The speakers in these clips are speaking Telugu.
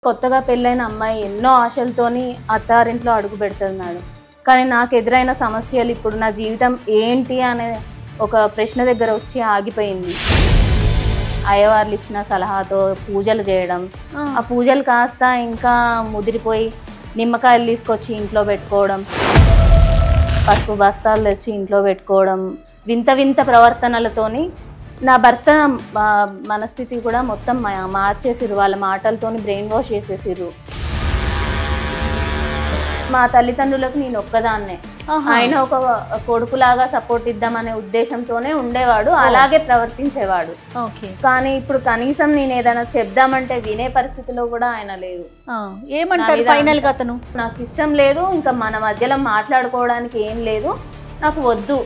కొత్తగా పెళ్ళైన అమ్మాయి ఎన్నో ఆశలతోని అత్తారింట్లో అడుగు పెడుతుంది మేడం. కానీ నాకు ఎదురైన సమస్యలు ఇప్పుడు నా జీవితం ఏంటి అనే ఒక ప్రశ్న దగ్గర వచ్చి ఆగిపోయింది. అయ్యవార్లు ఇచ్చిన సలహాతో పూజలు చేయడం, ఆ పూజలు కాస్త ఇంకా ముదిరిపోయి నిమ్మకాయలు తీసుకొచ్చి ఇంట్లో పెట్టుకోవడం, పసుపు బస్తాలు తెచ్చి ఇంట్లో పెట్టుకోవడం, వింత వింత ప్రవర్తనలతోని నా భర్త మనస్థితి కూడా మొత్తం మార్చేసిరు. వాళ్ళ మాటలతోని బ్రెయిన్ వాష్ చేసేసిరు. మా తల్లిదండ్రులకు నేను ఒక్కదాన్నే, ఆయన ఒక కొడుకులాగా సపోర్ట్ ఇద్దామనే ఉద్దేశంతోనే ఉండేవాడు, అలాగే ప్రవర్తించేవాడు. కానీ ఇప్పుడు కనీసం నేను ఏదైనా చెప్దామంటే వినే పరిస్థితిలో కూడా ఆయన లేదు. ఏమంటారు ఫైనల్ గా అతను? నాకు ఇష్టం లేదు, ఇంకా మన మధ్యలో మాట్లాడుకోవడానికి ఏం లేదు, నాకు వద్దు,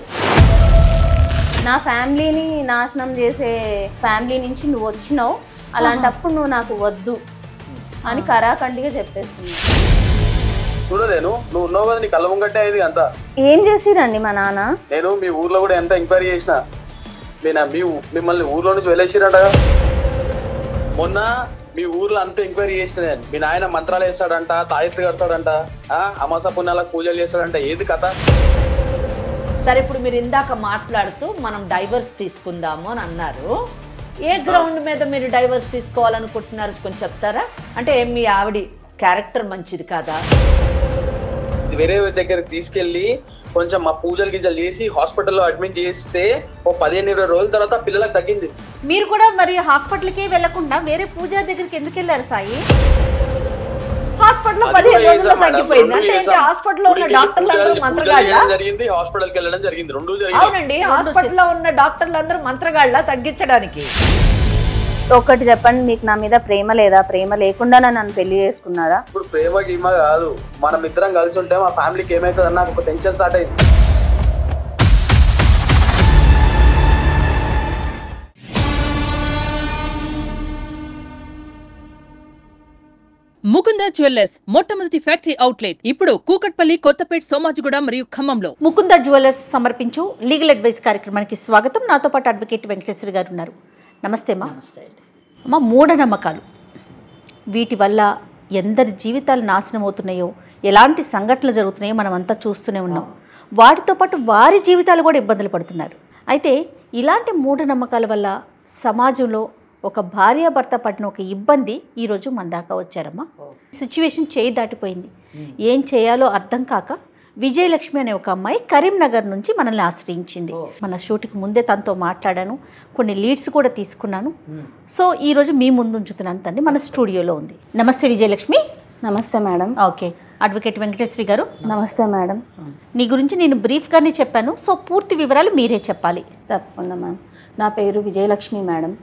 నా ఫ్యామిలీని నాశనం చేసే ఫ్యామిలీ నుంచి నువ్వు వచ్చినావు, అలాంటప్పుడు నువ్వు నాకు వద్దు అని కరాఖండిగా చెప్పేస్తుంది. చూడలేను, నువ్వు ఉన్నావు కదా, నీ కళ్ళ ముంగట్టే అయింది అంతా. ఏం చేసిరండి మా నాన్న? నేను మీ ఊర్లో కూడా ఎంత ఎంక్వైరీ చేసిన, మిమ్మల్ని ఊర్లో నుంచి వెళ్ళేసిరంట. మొన్న మీ ఊర్లో అంతా ఎంక్వైరీ చేసిన నేను. మీ నాయన మంత్రాలు వేస్తాడంట, తాయెత్తులు కడతాడంట, అమాస పుణ్యాలకు పూజలు చేస్తాడంట, ఏది కథ? సరే, ఇప్పుడు మీరు ఇందాక మాట్లాడుతూ మనం డైవర్స్ తీసుకుందాము అని అన్నారు. ఏ గ్రౌండ్ మీద మీరు డైవర్స్ తీసుకోవాలనుకుంటున్నారు కొంచెం చెప్తారా? అంటే మీ ఆవిడ క్యారెక్టర్ మంచిది కాదా? వేరే దగ్గరికి తీసుకెళ్ళి కొంచెం మా పూజలు గీజలు చేసి హాస్పిటల్లో అడ్మిట్ చేస్తే ఓ 15-20 రోజుల తర్వాత పిల్లలకు తగ్గింది. మీరు కూడా మరి హాస్పిటల్కి వెళ్లకుండా వేరే పూజా దగ్గరికి ఎందుకు వెళ్ళారు సాయి? హాస్పిటల్లో 15 రోజుల్లో తగ్గిపోయింది అంటే హాస్పిటల్లో ఉన్న డాక్టర్లందరూ మంత్రగాళ్ళ జరిగింది, హాస్పిటల్కి వెళ్ళడం జరిగింది, రెండు జరిగింది. అవునండి, హాస్పిటల్లో ఉన్న డాక్టర్లందరూ మంత్రగాళ్ళ తగ్గించడానికి. ఒకటి చెప్పండి, మీకు నా మీద ప్రేమ లేదా? ప్రేమ లేకుండా నన్ను పెళ్లి చేసుకున్నారా? ఇప్పుడు ప్రేమ గీమ కాదు, మనం ఇద్దరం కలిసి ఉంటే మా ఫ్యామిలీకి ఏమైతుంది అన్న ఒక టెన్షన్ స్టార్ట్ అయింది. ముకుంద జ్యువెలర్స్ మొట్టమొదటి ఫ్యాక్టరీ అవుట్లెట్ ఇప్పుడు కూకట్పల్లి, కొత్తపేట, సోమాజిగూడ మరియు ఖమ్మంలో. ముకుంద జ్యువెలర్స్ సమర్పించు లీగల్ అడ్వైస్ కార్యక్రమానికి స్వాగతం. నాతో పాటు అడ్వకేట్ వెంకటేశ్వర గారు ఉన్నారు. నమస్తే అమ్మా. నమస్తే అమ్మా. మూఢనమ్మకాలు, వీటి వల్ల ఎందరి జీవితాలు నాశనం అవుతున్నాయో, ఎలాంటి సంఘటనలు జరుగుతున్నాయో మనం అంతా చూస్తూనే ఉన్నాం. వాటితో పాటు వారి జీవితాలు కూడా ఇబ్బందులు పడుతున్నారు. అయితే ఇలాంటి మూఢనమ్మకాల వల్ల సమాజంలో ఒక భార్యాభర్త పడిన ఒక ఇబ్బంది ఈరోజు మన దాకా వచ్చారమ్మా. సిచ్యువేషన్ చేయి దాటిపోయింది. ఏం చేయాలో అర్థం కాక విజయలక్ష్మి అనే ఒక అమ్మాయి కరీంనగర్ నుంచి మనల్ని ఆశ్రయించింది. మన షూట్కి ముందే తనతో మాట్లాడాను, కొన్ని లీడ్స్ కూడా తీసుకున్నాను. సో ఈరోజు మీ ముందు ఉంచుతున్నాను, తన్ని మన స్టూడియోలో ఉంది. నమస్తే విజయలక్ష్మి. నమస్తే మేడం. ఓకే, అడ్వకేట్ వెంకటేశ్వరి గారు. నమస్తే మేడం. నీ గురించి నేను బ్రీఫ్గానే చెప్పాను, సో పూర్తి వివరాలు మీరే చెప్పాలి. తప్పకుండా మ్యామ్. నా పేరు విజయలక్ష్మి మేడం.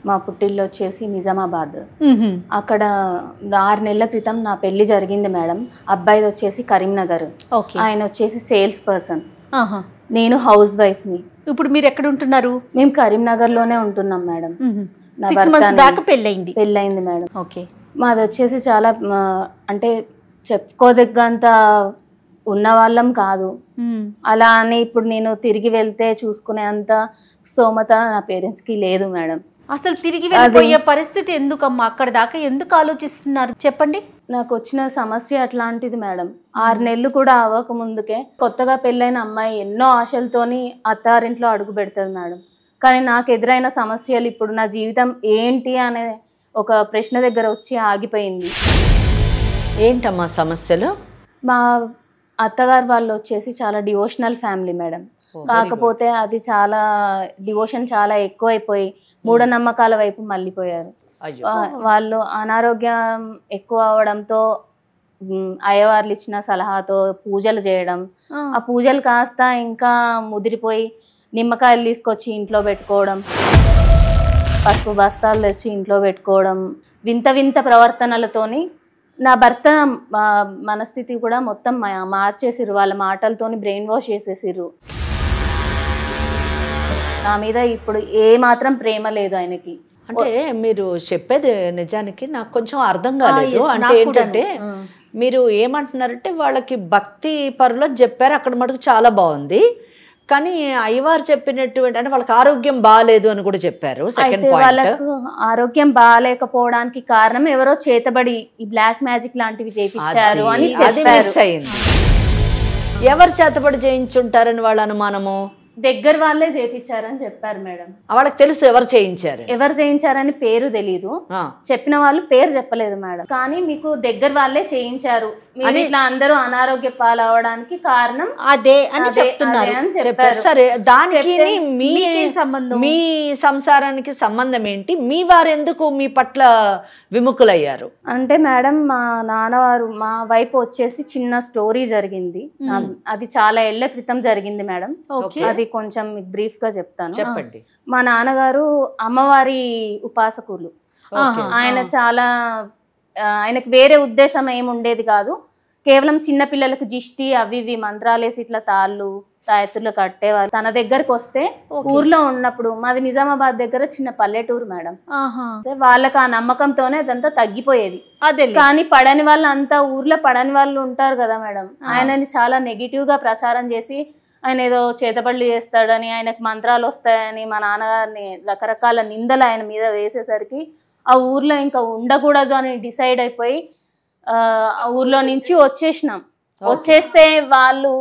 మా పుట్టిల్లు వచ్చేసి నిజామాబాద్. అక్కడ 6 నెలల క్రితం నా పెళ్లి జరిగింది మేడం. అబ్బాయిది వచ్చేసి కరీంనగర్, ఆయన వచ్చేసి సేల్స్ పర్సన్, నేను హౌస్ వైఫ్ని. ఇప్పుడు మీరు ఎక్కడ ఉంటున్నారు? మేము కరీంనగర్లోనే ఉంటున్నాం మేడం. 6 months బ్యాక్ పెళ్ళయింది మేడం. ఓకే. మాది వచ్చేసి చాలా అంటే చెప్పుకోదగ్గంత ఉన్న వాళ్ళం కాదు. అలా అని ఇప్పుడు నేను తిరిగి వెళ్తే చూసుకునే అంత స్తోమత నా పేరెంట్స్కి లేదు మేడం. అసలు తిరిగి వెళ్ళిపోయే పరిస్థితి ఎందుకమ్మా? అక్కడ దాకా ఎందుకు ఆలోచిస్తున్నారు చెప్పండి. నాకు వచ్చిన సమస్య అట్లాంటిది మేడం. 6 నెలలు కూడా అవ్వక ముందుకే కొత్తగా పెళ్ళైన అమ్మాయి ఎన్నో ఆశలతోని అత్తారింట్లో అడుగు పెడుతుంది మేడం. కానీ నాకు ఎదురైన సమస్యలు ఇప్పుడు నా జీవితం ఏంటి అనే ఒక ప్రశ్న దగ్గర వచ్చి ఆగిపోయింది. ఏంటమ్మా సమస్యలు? మా అత్తగారు వాళ్ళు వచ్చేసి చాలా డివోషనల్ ఫ్యామిలీ మేడం. కాకపోతే అది చాలా డివోషన్ చాలా ఎక్కువైపోయి మూఢనమ్మకాల వైపు మళ్ళీపోయారు. వాళ్ళు అనారోగ్యం ఎక్కువ అవడంతో అయ్యవార్లు ఇచ్చిన సలహాతో పూజలు చేయడం, ఆ పూజలు కాస్త ఇంకా ముదిరిపోయి నిమ్మకాయలు తీసుకొచ్చి ఇంట్లో పెట్టుకోవడం, పసుపు బస్తాలు తెచ్చి ఇంట్లో పెట్టుకోవడం, వింత వింత ప్రవర్తనలతోని నా భర్త మనస్థితి కూడా మొత్తం మార్చేసిరు. వాళ్ళ మాటలతోని బ్రెయిన్ వాష్ చేసేసిరు. నా మీద ఇప్పుడు ఏ మాత్రం ప్రేమ లేదు ఆయనకి. అంటే మీరు చెప్పేది నిజానికి నాకు కొంచెం అర్థం కాలేదు. అంటే ఏంటంటే మీరు ఏమంటున్నారంటే వాళ్ళకి భక్తి పరులో చెప్పారు, అక్కడ మటుకు చాలా బాగుంది. కానీ అయ్యవారు చెప్పినటువంటి అంటే వాళ్ళకి ఆరోగ్యం బాగాలేదు అని కూడా చెప్పారు. సెకండ్ పాయింట్ ఆరోగ్యం బాగాలేకపోవడానికి కారణం ఎవరో చేతబడి ఈ బ్లాక్ మ్యాజిక్ లాంటివి చేయించారు అని చెప్పారు. ఎవరు చేతబడి చేయించుంటారని వాళ్ళ అనుమానము? దగ్గర వాళ్ళే చేయించారని చెప్పారు మేడం. వాళ్ళకి తెలుసు ఎవరు చేయించారు, ఎవరు చేయించారని పేరు తెలీదు, చెప్పిన వాళ్ళు పేరు చెప్పలేదు మేడం. కానీ మీకు దగ్గర వాళ్ళే చేయించారు, మీరు ఇట్లా అందరూ అనారోగ్య పాలవడానికి కారణం అదే అని చెప్తున్నారు. చెప్పారు. సరే, దానికి మీ సంసారానికి సంబంధం ఏంటి? మీ వారు ఎందుకు మీ పట్ల విముఖులయ్యారు? అంటే మేడం మా నాన్నవారు మా వైపు వచ్చేసి చిన్న స్టోరీ జరిగింది. అది చాలా ఏళ్ల క్రితం జరిగింది మేడం. అది కొంచెం బ్రీఫ్ గా చెప్తాను. చెప్పండి. మా నాన్నగారు అమ్మవారి ఉపాసకులు. ఆయనకు వేరే ఉద్దేశం ఏమి ఉండేది కాదు. కేవలం చిన్న పిల్లలకు జిష్టి అవి ఇవి మంత్రాలేసి ఇట్లా తాళ్ళు తాయెత్తులు కట్టేవారు. తన దగ్గరకు వస్తే ఊర్లో ఉన్నప్పుడు, మాది నిజామాబాద్ దగ్గర చిన్న పల్లెటూరు మేడం, వాళ్ళకి ఆ నమ్మకంతోనే అదంతా తగ్గిపోయేది. కానీ పడని వాళ్ళు అంతా ఊర్లో పడని వాళ్ళు ఉంటారు కదా మేడం, ఆయనని చాలా నెగిటివ్ గా ప్రచారం చేసి ఆయన ఏదో చేతబడులు చేస్తాడని, ఆయనకు మంత్రాలు వస్తాయని మా నాన్నగారిని రకరకాల నిందలు ఆయన మీద వేసేసరికి ఆ ఊర్లో ఇంకా ఉండకూడదు అని డిసైడ్ అయిపోయి ఆ ఊర్లో నుంచి వచ్చేసినాం. వచ్చేస్తే వాళ్ళు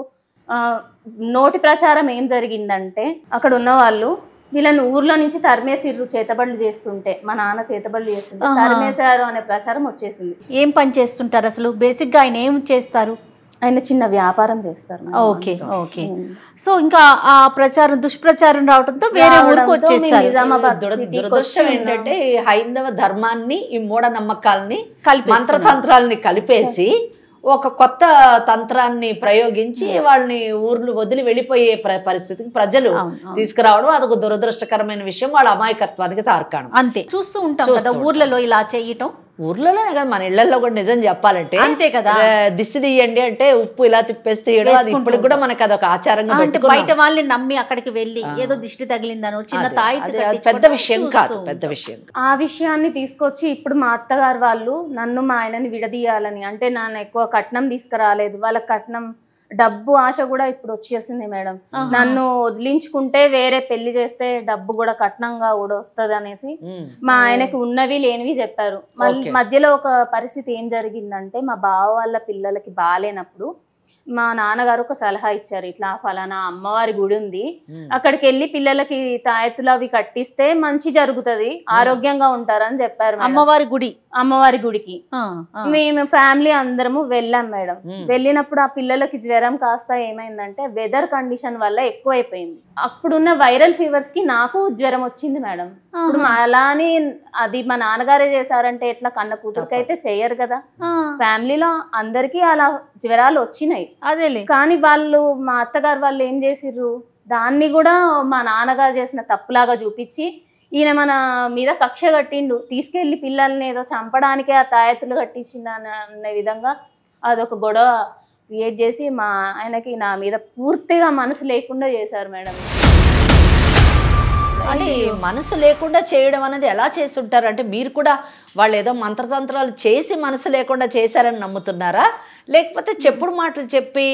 నోటి ప్రచారం ఏం జరిగిందంటే, అక్కడ ఉన్న వాళ్ళు వీళ్ళని ఊర్లో నుంచి తరిమేసిర్రు చేతబడులు చేస్తుంటే, మా నాన్న చేతబడులు చేస్తుంటే తరిమేశారు అనే ప్రచారం వచ్చేసింది. ఏం పని చేస్తుంటారు అసలు? బేసిక్ గా ఆయన ఏం చేస్తారు? ఆయన చిన్న వ్యాపారం చేస్తారు. Okay okay. సో ఇంకా ఆ ప్రచారం దుష్ప్రచారం రావడంతో వేరే ఊరికి వచ్చేసారు. నిజామాబాద్ దురదృష్టం ఏంటంటే హైందవ ధర్మాన్ని ఈ మూఢనమ్మకాలని మంత్రతంత్రాలని కలిపేసి ఒక కొత్త తంత్రాన్ని ప్రయోగించి వాళ్ళని ఊర్లు వదిలి వెళ్ళిపోయే పరిస్థితికి ప్రజలు తీసుకురావడం అదొక దురదృష్టకరమైన విషయం. వాళ్ళ అమాయకత్వానికి తార్కాణం. అంతే చూస్తూ ఉంటాం కదా ఊర్లలో ఇలా చేయటం. ఊర్లోనే కదా, మన ఇళ్లలో కూడా నిజం చెప్పాలంటే అంతే కదా. దిష్టి తీయండి అంటే ఉప్పు ఇలా తిప్పేసి తీయడం, అది ఇప్పటికి కూడా మనకు అదొక ఆచారంగా బయట వాళ్ళని నమ్మి అక్కడికి వెళ్ళి ఏదో దిష్టి తగిలిందనో చిన్న తాయి పెద్ద విషయం కాదు, పెద్ద విషయం. ఆ విషయాన్ని తీసుకొచ్చి ఇప్పుడు మా అత్తగారు వాళ్ళు నన్ను మా ఆయనని విడదీయాలని, అంటే నాన్న ఎక్కువ కట్నం తీసుకురాలేదు, వాళ్ళ కట్నం డబ్బు ఆశ కూడా ఇప్పుడు వచ్చేసింది మేడం. నన్ను వదిలించుకుంటే వేరే పెళ్లి చేస్తే డబ్బు కూడా కట్నంగా కూడా వస్తుంది అనేసి మా ఆయనకు ఉన్నవి లేనివి చెప్పారు. మధ్యలో ఒక పరిస్థితి ఏం జరిగిందంటే, మా బావ వాళ్ళ పిల్లలకి బాగాలేనప్పుడు మా నాన్నగారు ఒక సలహా ఇచ్చారు, ఇట్లా ఫలానా అమ్మవారి గుడి ఉంది, అక్కడికి వెళ్ళి పిల్లలకి తాయెత్తులు అవి కట్టిస్తే మంచి జరుగుతుంది, ఆరోగ్యంగా ఉంటారని చెప్పారు. అమ్మవారి గుడికి మేము ఫ్యామిలీ అందరము వెళ్ళాం మేడం. వెళ్ళినప్పుడు ఆ పిల్లలకి జ్వరం కాస్త ఏమైందంటే వెదర్ కండిషన్ వల్ల ఎక్కువైపోయింది. అప్పుడున్న వైరల్ ఫీవర్స్ కి నాకు జ్వరం వచ్చింది మేడం. ఇప్పుడు అలా అని అది మా నాన్నగారే చేశారంటే ఎట్లా, కన్న కూతురికి అయితే చెయ్యరు కదా. ఫ్యామిలీలో అందరికీ అలా జ్వరాలు వచ్చినాయి. కానీ వాళ్ళు మా అత్తగారు వాళ్ళు ఏం చేసిర్రు, దాన్ని కూడా మా నాన్నగారు చేసిన తప్పులాగా చూపించి ఈయన మన మీద కక్ష కట్టిండు, తీసుకెళ్లి పిల్లల్ని ఏదో చంపడానికే ఆ తాయెత్తులు కట్టించిండు అనే విధంగా అదొక గొడవ క్రియేట్ చేసి మా ఆయనకి నా మీద పూర్తిగా మనసు లేకుండా చేశారు మేడం. అంటే మనసు లేకుండా చేయడం అనేది ఎలా చేస్తుంటారు? అంటే మీరు కూడా వాళ్ళు ఏదో మంత్రతంత్రాలు చేసి మనసు లేకుండా చేశారని నమ్ముతున్నారా, లేకపోతే చెప్పుడు మాటలు చెప్పి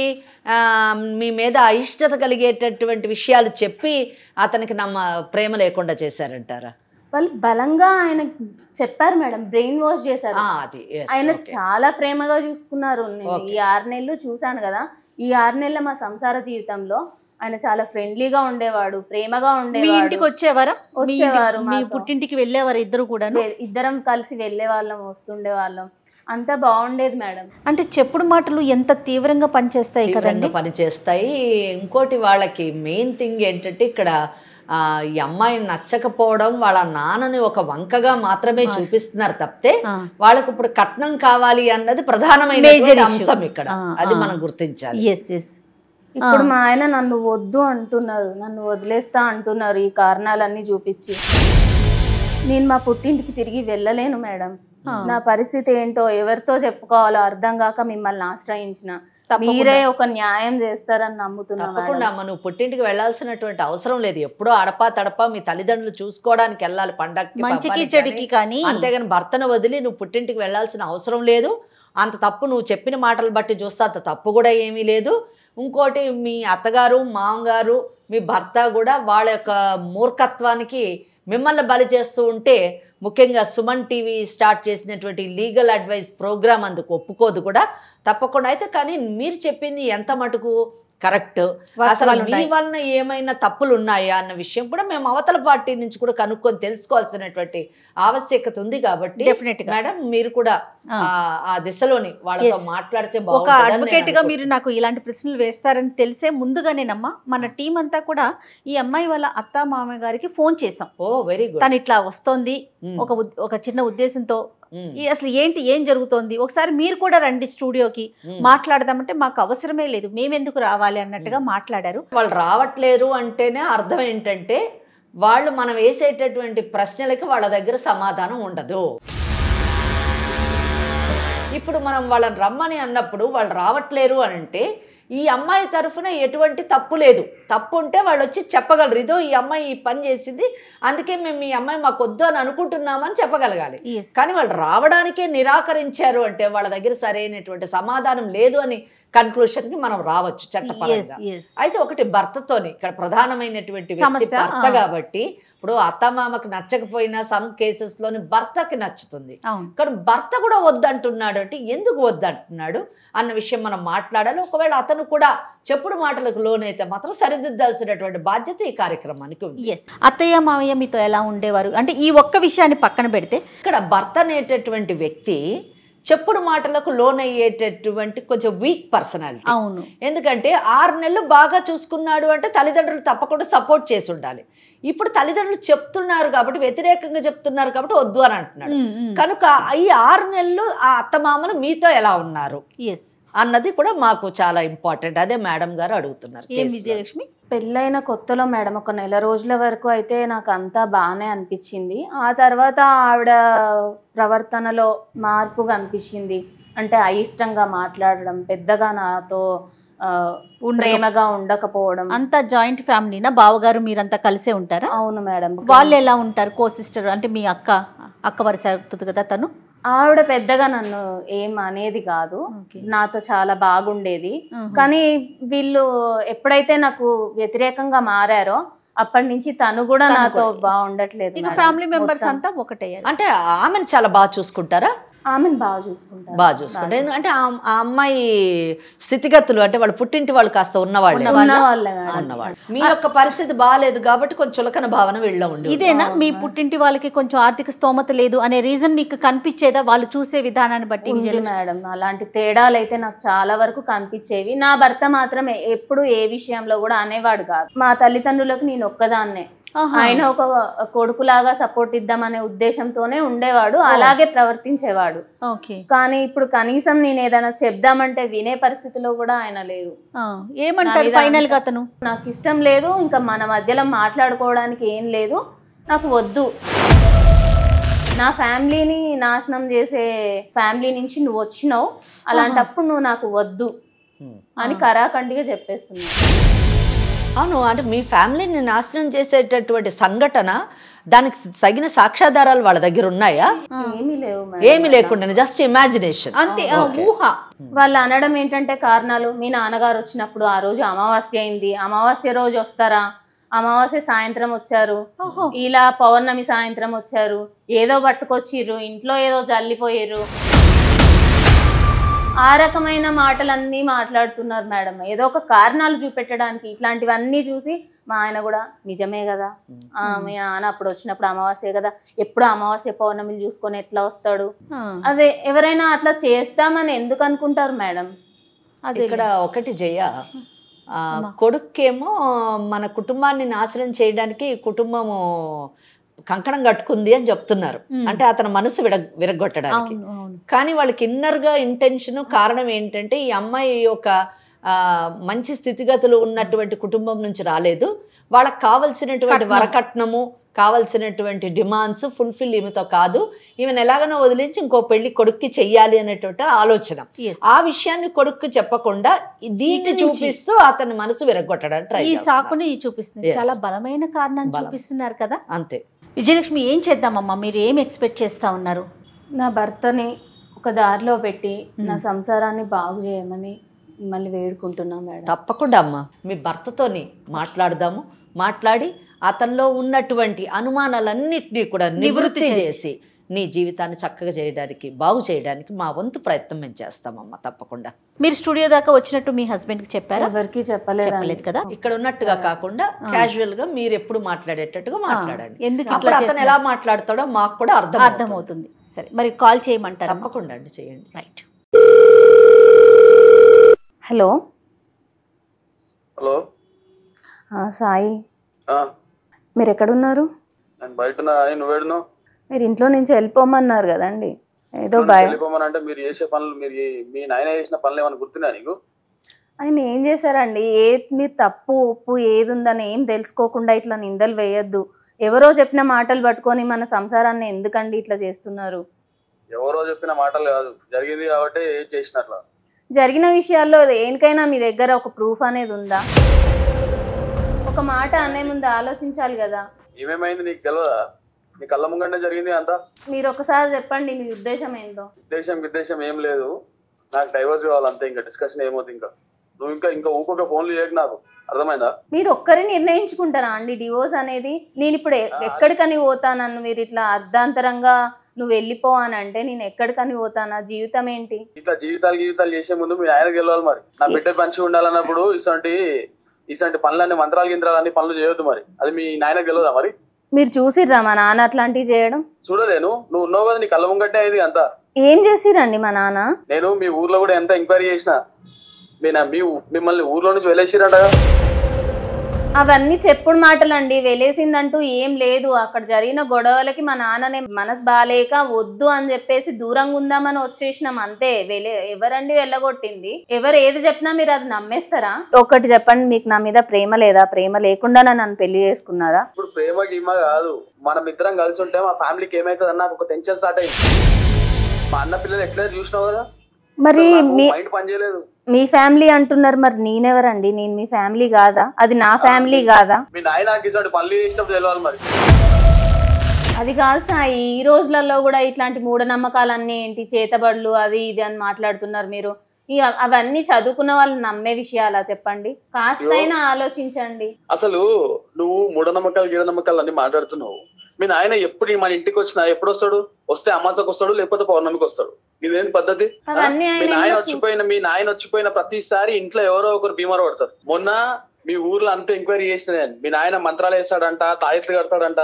మీ మీద అయిష్టత కలిగేటటువంటి విషయాలు చెప్పి అతనికి ప్రేమ లేకుండా చేశారంటారా? వాళ్ళు బలంగా ఆయన చెప్పారు మేడం, బ్రెయిన్ వాష్ చేశారు. ఆయన చాలా ప్రేమగా చూసుకున్నారు. నేను ఈ 6 నెలలు చూశాను కదా, ఈ 6 నెలల మా సంసార జీవితంలో ఆయన చాలా ఫ్రెండ్లీగా ఉండేవాడు, ప్రేమగా ఉండేవాడు. ఇంటికి వచ్చేవారు, మీ పుట్టింటికి వెళ్ళేవారు ఇద్దరు కూడా? ఇద్దరం కలిసి వెళ్ళే వాళ్ళం, వస్తుండే వాళ్ళం, అంతా బాగుండేది మేడం. అంటే చెప్పుడు మాటలు ఎంత తీవ్రంగా పనిచేస్తాయి కదండి. పనిచేస్తాయి. ఇంకోటి వాళ్ళకి మెయిన్ థింగ్ ఏంటంటే ఇక్కడ ఈ అమ్మాయిని నచ్చకపోవడం, వాళ్ళ నాన్నని ఒక వంకగా మాత్రమే చూపిస్తున్నారు తప్పితే వాళ్ళకి ఇప్పుడు కట్నం కావాలి అన్నది ప్రధానమైన అంశం ఇక్కడ. అది మనం గుర్తించాలి. ఇప్పుడు మా ఆయన నన్ను వద్దు అంటున్నారు, నన్ను వదిలేస్తా అంటున్నారు ఈ కారణాలన్నీ చూపించి. నేను మా పుట్టింటికి తిరిగి వెళ్ళలేను మేడం. నా పరిస్థితి ఏంటో ఎవరితో చెప్పుకోవాలో అర్థం కాక మిమ్మల్ని ఆశ్రయించిన, మీరే ఒక న్యాయం చేస్తారని నమ్ముతున్నా. తప్పకుండా నువ్వు పుట్టింటికి వెళ్లాల్సినటువంటి అవసరం లేదు. ఎప్పుడో అడపా తడపా మీ తల్లిదండ్రులు చూసుకోవడానికి వెళ్ళాలి పండగకి చెడుకి, కానీ అంతేగాని భర్తను వదిలి నువ్వు పుట్టింటికి వెళ్లాల్సిన అవసరం లేదు. అంత తప్పు నువ్వు చెప్పిన మాటలు బట్టి చూస్తే అంత తప్పు కూడా ఏమీ లేదు. ఇంకోటి మీ అత్తగారు మామగారు మీ భర్త కూడా వాళ్ళ యొక్క మూర్ఖత్వానికి మిమ్మల్ని బలి చేస్తూ ఉంటే ముఖ్యంగా సుమన్ టీవీ స్టార్ట్ చేసినటువంటి లీగల్ అడ్వైస్ ప్రోగ్రామ్ అందుకు ఒప్పుకోదు కూడా తప్పకుండా. అయితే కానీ మీరు చెప్పింది ఎంత మటుకు కరెక్ట్, అసలు మీ వలన ఏమైనా తప్పులు ఉన్నాయా అన్న విషయం కూడా మేము అవతల పార్టీ నుంచి కూడా కనుక్కొని తెలుసుకోవాల్సినటువంటి ఆవశ్యకత ఉంది. కాబట్టి మేడం మీరు కూడా ఆ దిశలోని వాళ్ళతో మాట్లాడితే ఒక అడ్వకేట్ గా మీరు నాకు ఇలాంటి ప్రశ్నలు వేస్తారని తెలిసే ముందుగానేనమ్మా మన టీం అంతా కూడా ఈ అమ్మాయి వాళ్ళ అత్త మామయ్య గారికి ఫోన్ చేసాం. ఓ వెరీ గుడ్. తను ఇట్లా వస్తోంది ఒక చిన్న ఉద్దేశంతో, అసలు ఏం జరుగుతోంది, ఒకసారి మీరు కూడా రండి స్టూడియోకి మాట్లాడదామంటే మాకు అవసరమే లేదు, మేమెందుకు రావాలి అన్నట్టుగా మాట్లాడారు. వాళ్ళు రావట్లేరు అంటేనే అర్థం ఏంటంటే వాళ్ళు మనం వేసేటటువంటి ప్రశ్నలకి వాళ్ళ దగ్గర సమాధానం ఉండదు. ఇప్పుడు మనం వాళ్ళని రమ్మని అన్నప్పుడు వాళ్ళు రావట్లేరు అని అంటే ఈ అమ్మాయి తరఫున ఎటువంటి తప్పు లేదు. తప్పు ఉంటే వాళ్ళు వచ్చి చెప్పగలరు, ఇదో ఈ అమ్మాయి ఈ పని చేసింది, అందుకే మేము ఈ అమ్మాయి మాకు వద్దు అని అనుకుంటున్నామని చెప్పగలగాలి. కానీ వాళ్ళు రావడానికే నిరాకరించారు అంటే వాళ్ళ దగ్గర సరైనటువంటి సమాధానం లేదు అని కన్క్లూషన్కి మనం రావచ్చు చట్టపరంగా. అయితే ఒకటి భర్తతోని ఇక్కడ ప్రధానమైనటువంటి వ్యక్తి భర్త కాబట్టి ఇప్పుడు అత్తమామకు నచ్చకపోయినా సమ్ కేసెస్లోని భర్తకి నచ్చుతుంది. కానీ భర్త కూడా వద్దంటున్నాడు అంటే ఎందుకు వద్దంటున్నాడు అన్న విషయం మనం మాట్లాడాలి. ఒకవేళ అతను కూడా చెప్పుడు మాటలకు లోనైతే మాత్రం సరిదిద్దాల్సినటువంటి బాధ్యత ఈ కార్యక్రమానికి ఉంది. అత్తయ్య మావయ్య మీతో ఎలా ఉండేవారు అంటే ఈ ఒక్క విషయాన్ని పక్కన పెడితే ఇక్కడ భర్త అనేటటువంటి వ్యక్తి చెప్పుడు మాటలకు లోనయ్యేటటువంటి కొంచెం వీక్ పర్సనాలిటీ. అవును, ఎందుకంటే 6 నెలలు బాగా చూసుకున్నాడు అంటే తల్లిదండ్రులు తప్పకుండా సపోర్ట్ చేసి ఉండాలి. ఇప్పుడు తల్లిదండ్రులు చెప్తున్నారు కాబట్టి వ్యతిరేకంగా చెప్తున్నారు కాబట్టి వద్దు అని అంటున్నాడు. కనుక ఈ 6 నెలలు ఆ అత్తమామలు మీతో ఎలా ఉన్నారు అన్నది కూడా మాకు చాలా ఇంపార్టెంట్. అదే మేడం గారు అడుగుతున్నారు. విజయలక్ష్మి, పెళ్ళైన కొత్తలో మేడం ఒక నెల రోజుల వరకు అయితే నాకు అంతా బాగానే అనిపించింది. ఆ తర్వాత ఆవిడ ప్రవర్తనలో మార్పు కనిపించింది. అంటే అయిష్టంగా మాట్లాడడం, పెద్దగా నాతో ప్రేమగా ఉండకపోవడం. అంతా జాయింట్ ఫ్యామిలీనా? బావగారు మీరంతా కలిసే ఉంటారా? అవును మేడం. వాళ్ళు ఎలా ఉంటారు? కో సిస్టర్ అంటే మీ అక్క వరుస అవుతుంది కదా తను. ఆవిడ పెద్దగా నన్ను ఏం అనేది కాదు, నాతో చాలా బాగుండేది. కానీ వీళ్ళు ఎప్పుడైతే నాకు వ్యతిరేకంగా మారారో అప్పటి నుంచి తను కూడా నాతో బాగుండట్లేదు. ఇక ఫ్యామిలీ మెంబర్స్ అంతా ఒకటయ్యారు. అంటే ఆమెను చాలా బాగా చూసుకుంటారా? ఆమెను బాగా చూసుకుంటారు. బాగా చూసుకుంటారు. ఎందుకంటే ఆ అమ్మాయి స్థితిగతులు అంటే వాళ్ళు పుట్టింటి వాళ్ళు కాస్త ఉన్నవాళ్ళు. మీ యొక్క పరిస్థితి బాగాలేదు కాబట్టి కొంచెం చులకన భావన వీళ్ళ ఉంది. ఇదేనా మీ పుట్టింటి వాళ్ళకి కొంచెం ఆర్థిక స్తోమత లేదు అనే రీజన్ నీకు కనిపించేదా వాళ్ళు చూసే విధానాన్ని బట్టి? మేడం అలాంటి తేడాలు అయితే నాకు చాలా వరకు కనిపించేవి. నా భర్త మాత్రం ఎప్పుడు ఏ విషయంలో కూడా అనేవాడు కాదు. మా తల్లిదండ్రులకు నేను ఒక్కదాన్నే, ఆయన ఒక కొడుకులాగా సపోర్ట్ ఇద్దామనే ఉద్దేశంతోనే ఉండేవాడు, అలాగే ప్రవర్తించేవాడు. కానీ ఇప్పుడు కనీసం నేను ఏదైనా చెప్దామంటే వినే పరిస్థితిలో కూడా ఆయన లేరు. ఏమంటారు ఫైనల్ గా అతను? నాకు ఇష్టం లేదు, ఇంకా మన మధ్యలో మాట్లాడుకోవడానికి ఏం లేదు, నాకు వద్దు, నా ఫ్యామిలీని నాశనం చేసే ఫ్యామిలీ నుంచి నువ్వు వచ్చినావు, అలాంటప్పుడు నువ్వు నాకు వద్దు అని కరాఖండిగా చెప్పేస్తున్నావు. అవును, అంటే మీ ఫ్యామిలీని నాశనం చేసేటటువంటి సంఘటన, దానికి తగిన సాక్ష్యాధారాలు వాళ్ళ దగ్గర ఉన్నాయా? ఏమీ లేవు. ఏమి లేకుండా జస్ట్ ఇమాజినేషన్, అంతే, ఊహ. వాళ్ళు అనడం ఏంటంటే కారణాలు, మీ నాన్నగారు వచ్చినప్పుడు ఆ రోజు అమావాస్య అయింది, అమావాస్య రోజు వస్తారా, అమావాస్య సాయంత్రం వచ్చారు, ఇలా పౌర్ణమి సాయంత్రం వచ్చారు, ఏదో పట్టుకొచ్చిర్రు, ఇంట్లో ఏదో జల్లిపోయారు, ఆ రకమైన మాటలన్నీ మాట్లాడుతున్నారు మేడం. ఏదో ఒక కారణాలు చూపెట్టడానికి. ఇట్లాంటివన్నీ చూసి మా ఆయన కూడా నిజమే కదా, మీ నాన్న అప్పుడు వచ్చినప్పుడు అమావాస్య కదా, ఎప్పుడు అమావాస్య పౌర్ణమిని చూసుకొని ఎట్లా వస్తాడు, అదే ఎవరైనా అట్లా చేస్తామని ఎందుకు అనుకుంటారు మేడం? ఇక్కడ ఒకటి జయ, కొడుక్కేమో మన కుటుంబాన్ని నాశనం చేయడానికి కుటుంబము కంకణం కట్టుకుంది అని చెప్తున్నారు. అంటే అతని మనసు విరగొట్టడానికి. కానీ వాళ్ళకి ఇన్నర్గా ఇంటెన్షన్ కారణం ఏంటంటే ఈ అమ్మాయి ఒక మంచి స్థితిగతులు ఉన్నటువంటి కుటుంబం నుంచి రాలేదు, వాళ్ళకి కావలసినటువంటి వరకట్నము, కావలసినటువంటి డిమాండ్స్ ఫుల్ఫిల్ ఈమెతో కాదు, ఈమెను ఎలాగనో వదిలించి ఇంకో పెళ్లి కొడుక్కి చెయ్యాలి అనేటువంటి ఆలోచన. ఆ విషయాన్ని కొడుక్కి చెప్పకుండా దీన్ని చూపిస్తూ అతని మనసు విరగొట్టడానికి ట్రై ఈ సాకుని చూపిస్తుంది. చాలా బలమైన కారణాన్ని చూపిస్తున్నారు కదా. అంతే. విజయలక్ష్మి, ఏం చేద్దామమ్మా? మీరు ఏం ఎక్స్పెక్ట్ చేస్తా ఉన్నారు? నా భర్తని ఒక దారిలో పెట్టి నా సంసారాన్ని బాగు చేయమని మిమ్మల్ని వేడుకుంటున్నా మేడం. తప్పకుండా అమ్మా, మీ భర్తతోని మాట్లాడదాము, మాట్లాడి అతనిలో ఉన్నటువంటి అనుమానాలన్నింటినీ కూడా నివృత్తి చేసి నీ జీవితాన్ని చక్కగా చేయడానికి, బాగు చేయడానికి మా వంతు ప్రయత్నం మేము చేస్తామమ్మా, తప్పకుండా. మీరు స్టూడియో దాకా వచ్చినట్టు మీ హస్బెండ్కి చెప్పారా? ఎవరికి చెప్పలేదు కదా. ఇక్కడ ఉన్నట్టుగా కాకుండా క్యాజువల్ గా మీరు ఎప్పుడు మాట్లాడేటట్టుగా మాట్లాడండి. ఎందుకు అప్పుడు అతను ఎలా మాట్లాడతాడో మాకు కూడా అర్థమవుతుంది. సరే, మరి కాల్ చేయమంటారా? తప్పకుండా అండి, చేయండి. రైట్. హలో హలో సాయి, మీరు ఎక్కడున్నారు? నేను బయట నువ్వేడున్నావు? మీరు ఇంట్లో నుంచి వెళ్ళిపోమన్నారు కదండి, ఏదో వెళ్ళిపోమనంటే మీరు చేసే పనులు, మీరు మీ నాయన చేసిన పనులు ఏమైనా గుర్తున్నా నీకు? ఆయన ఏం చేశారండి? మీరు తప్పు ఒప్పు ఏది ఉందని ఏం తెలుసుకోకుండా ఇట్లా నిందలు వేయొద్దు. ఎవరో చెప్పిన మాటలు పట్టుకొని మన సంసారాన్ని ఎందుకండి ఇట్లా చేస్తున్నారు? ఎవరో చెప్పిన మాటలు కాదు, జరిగింది కాబట్టి ఏం చేసినట్లా. జరిగిన విషయాల్లో దేనికైనా మీ దగ్గర ఒక ప్రూఫ్ అనేది ఉందా? ఒక మాట అనే ముందు ఆలోచించాలి కదా. ఏమేమైంది నీకు తెలియదా? నీ కళ్ళ ముంగంటే జరిగింది అంతా. మీరు ఒకసారి చెప్పండి మీ ఉద్దేశం ఏంటో. ఉద్దేశం ఏం లేదు, నాకు డైవర్స్ కావాలంతే, ఇంకా డిస్కషన్ ఏమవుతుంది. నువ్వు ఇంకా ఊకొక ఫోన్లు చేయకు, నాకు అర్థమైందా? మీరు ఒక్కరే నిర్ణయించుకుంటారా అండి డివోర్స్ అనేది? నేను ఇప్పుడు ఎక్కడికని పోతానన్ను మీరు ఇట్లా అర్ధాంతరంగా నువ్వు వెళ్ళిపో అని అంటే నేను ఎక్కడికని పోతానా? జీవితం ఏంటి? ఇట్లా జీవితాలు చేసే ముందు మీ ఆయనకి వెళ్ళాలి. మరి నా బిడ్డ మంచిగా ఉండాలన్నప్పుడు ఇసంటి పనులన్నీ మంత్రాలు గింత్రాలన్నీ పనులు చేయొద్దు. మరి అది మీ నాయనకు తెలియదా? మరి మీరు చూసిర్రా మా నాన్న అట్లాంటివి చేయడం? చూడలేను, నువ్వు ఉన్నావు కదా, నీ కళ్ళ ముంగట్టే అయింది అంతా. ఏం చేసిరండి మా నాన్న? నేను మీ ఊర్లో కూడా ఎంత ఎంక్వైరీ చేసిన, మిమ్మల్ని ఊర్లో నుంచి వెళ్ళేసిరంట. అవన్నీ చెప్పుడు మాటలండి, వెలేసిందంటూ ఏం లేదు. అక్కడ జరిగిన గొడవలకి మా నాన్ననే మనసు బాలేక వద్దు అని చెప్పేసి దూరంగా ఉందామని వచ్చేసినాం అంతే. ఎవరండి వెళ్ళగొట్టింది? ఎవరు ఏది చెప్పినా మీరు అది నమ్మేస్తారా? ఒకటి చెప్పండి, మీకు నా మీద ప్రేమ లేదా? ప్రేమ లేకుండా నన్ను పెళ్లి చేసుకున్నారా? ఇప్పుడు ప్రేమ గీమ కాదు, మనం ఇద్దరం కలిసి ఉంటే మా ఫ్యామిలీకి ఏమైతుంది అన్న ఒక టెన్షన్ స్టార్ట్ అయింది. మా అన్న పిల్లలు ఎట్లా చూసినావు కదా, మరి మైండ్ పని చేయలేదు. మీ ఫ్యామిలీ అంటున్నారు, మరి నేనెవరండి? నేను మీ ఫ్యామిలీ కాదా? అది నా ఫ్యామిలీ కాదా? మీ నాయన పనులు చేసినప్పుడు తెలియాలి. మరి అది కాదు సాయి, ఈ రోజులలో కూడా ఇట్లాంటి మూఢనమ్మకాలన్నీ ఏంటి, చేతబడులు అది ఇది అని మాట్లాడుతున్నారు మీరు. అవన్నీ చదువుకున్న వాళ్ళు నమ్మే విషయాలా చెప్పండి? కాస్తైనా ఆలోచించండి. అసలు నువ్వు మూఢనమ్మకాలు అన్ని మాట్లాడుతున్నావు. మీ నాయన ఎప్పుడు మన ఇంటికి వచ్చినా ఎప్పుడు వస్తాడు? వస్తే అమాసకు వస్తాడు, లేకపోతే పౌర్ణమికి వస్తాడు. ఇదేంటి పద్ధతి? మీ నాయన వచ్చిపోయిన ప్రతిసారి ఇంట్లో ఎవరో ఒకరు బీమార్ పడతారు. మొన్న మీ ఊర్లో అంతా ఎంక్వైరీ చేసిన నేను, మీ నాయన మంత్రాలు వేస్తాడంట, తాయెత్తులు కడతాడంట,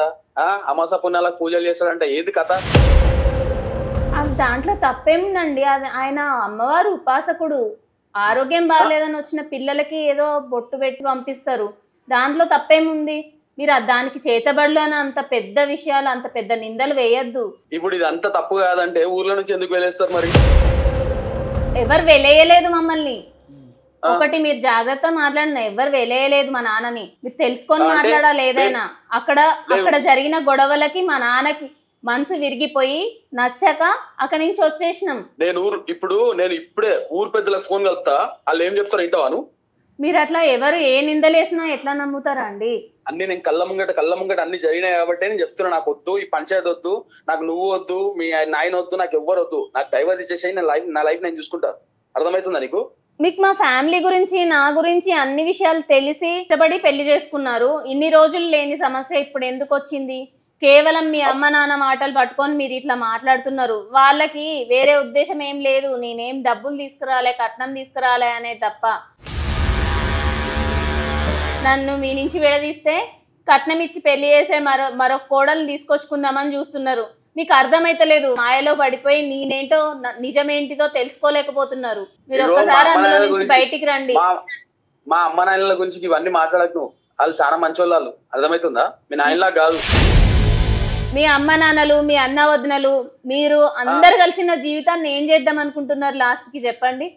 అమాస పుణ్యాలకు పూజలు చేస్తాడంట. ఏది కథ? దాంట్లో తప్పేముందండి? అది ఆయన అమ్మవారు ఉపాసకుడు. ఆరోగ్యం బాగాలేదని వచ్చిన పిల్లలకి ఏదో బొట్టు పెట్టి పంపిస్తారు, దాంట్లో తప్పేముంది? మీరు దానికి చేతబడులు అని అంత పెద్ద విషయాలు, అంత పెద్ద నిందలు వేయద్దు. ఇప్పుడు ఇది అంత తప్పు కాదంటే ఊర్లో నుంచి ఎందుకు వెళ్ళేస్తారు? మరి ఎవరు వెలేయలేదు మమ్మల్ని. ఒకటి మీరు జాగ్రత్త మాట్లాడిన, ఎవరు వెలేయలేదు మా నాన్నని. మీరు తెలుసుకొని మాట్లాడాలి ఏదైనా. అక్కడ జరిగిన గొడవలకి మా నాన్నకి మనసు విరిగిపోయి నచ్చక అక్కడి నుంచి వచ్చేసినాం. నేను ఇప్పుడే ఊరు పెద్దలకు ఫోన్ కలుపుతా, వాళ్ళు ఏం చెప్తారు ఇంటవాను. మీరు అట్లా ఎవరు ఏ నిందలేసినా ఎట్లా నమ్ముతారా అండి? అన్ని నేను కళ్ళ ముంగట అన్ని జరిగినాయి కాబట్టి నేను చెప్తున్నా, నాకు వద్దు ఈ పంచాయతీ వద్దు, నాకు నువ్వు వద్దు, మీ నాయన వద్దు, నాకు ఎవ్వరు వద్దు, నాకు డైవర్స్ ఇచ్చేసి నా లైఫ్ నేను చూసుకుంటా. అర్థమవుతుందా నీకు? మీకు మా ఫ్యామిలీ గురించి, నా గురించి అన్ని విషయాలు తెలిసి ఇష్టపడి పెళ్లి చేసుకున్నారు. ఇన్ని రోజులు లేని సమస్య ఇప్పుడు ఎందుకు వచ్చింది? కేవలం మీ అమ్మ నాన్న మాటలు పట్టుకొని మీరు ఇట్లా మాట్లాడుతున్నారు. వాళ్ళకి వేరే ఉద్దేశం ఏం లేదు. నేనేం డబ్బులు తీసుకురాలే, కట్నం తీసుకురాలే అనే తప్ప. నన్ను మీ నుంచి విడదీస్తే కట్నం ఇచ్చి పెళ్లి చేసే మరొక కోడల్ని తీసుకొచ్చుకుందామని చూస్తున్నారు. మీకు అర్థమైతలేదు. మాయలో పడిపోయి నేనేంటో నిజమేంటిదో తెలుసుకోలేకపోతున్నారు. మీరు ఒక్కసారి అందులో నుంచి బయటికి రండి. మా అమ్మ నాయనల గురించి ఇవన్నీ మాట్లాడకు, వాళ్ళు చాలా మంచోళ్ళు. అర్థమవుతుందా? మీ నాయనలా కాదు. మీ అమ్మ నాన్నలు, మీ అన్న వదినలు, మీరు అందరు కలిసిన జీవితాన్ని ఏం చేద్దాం అనుకుంటున్నారు లాస్ట్ కి చెప్పండి.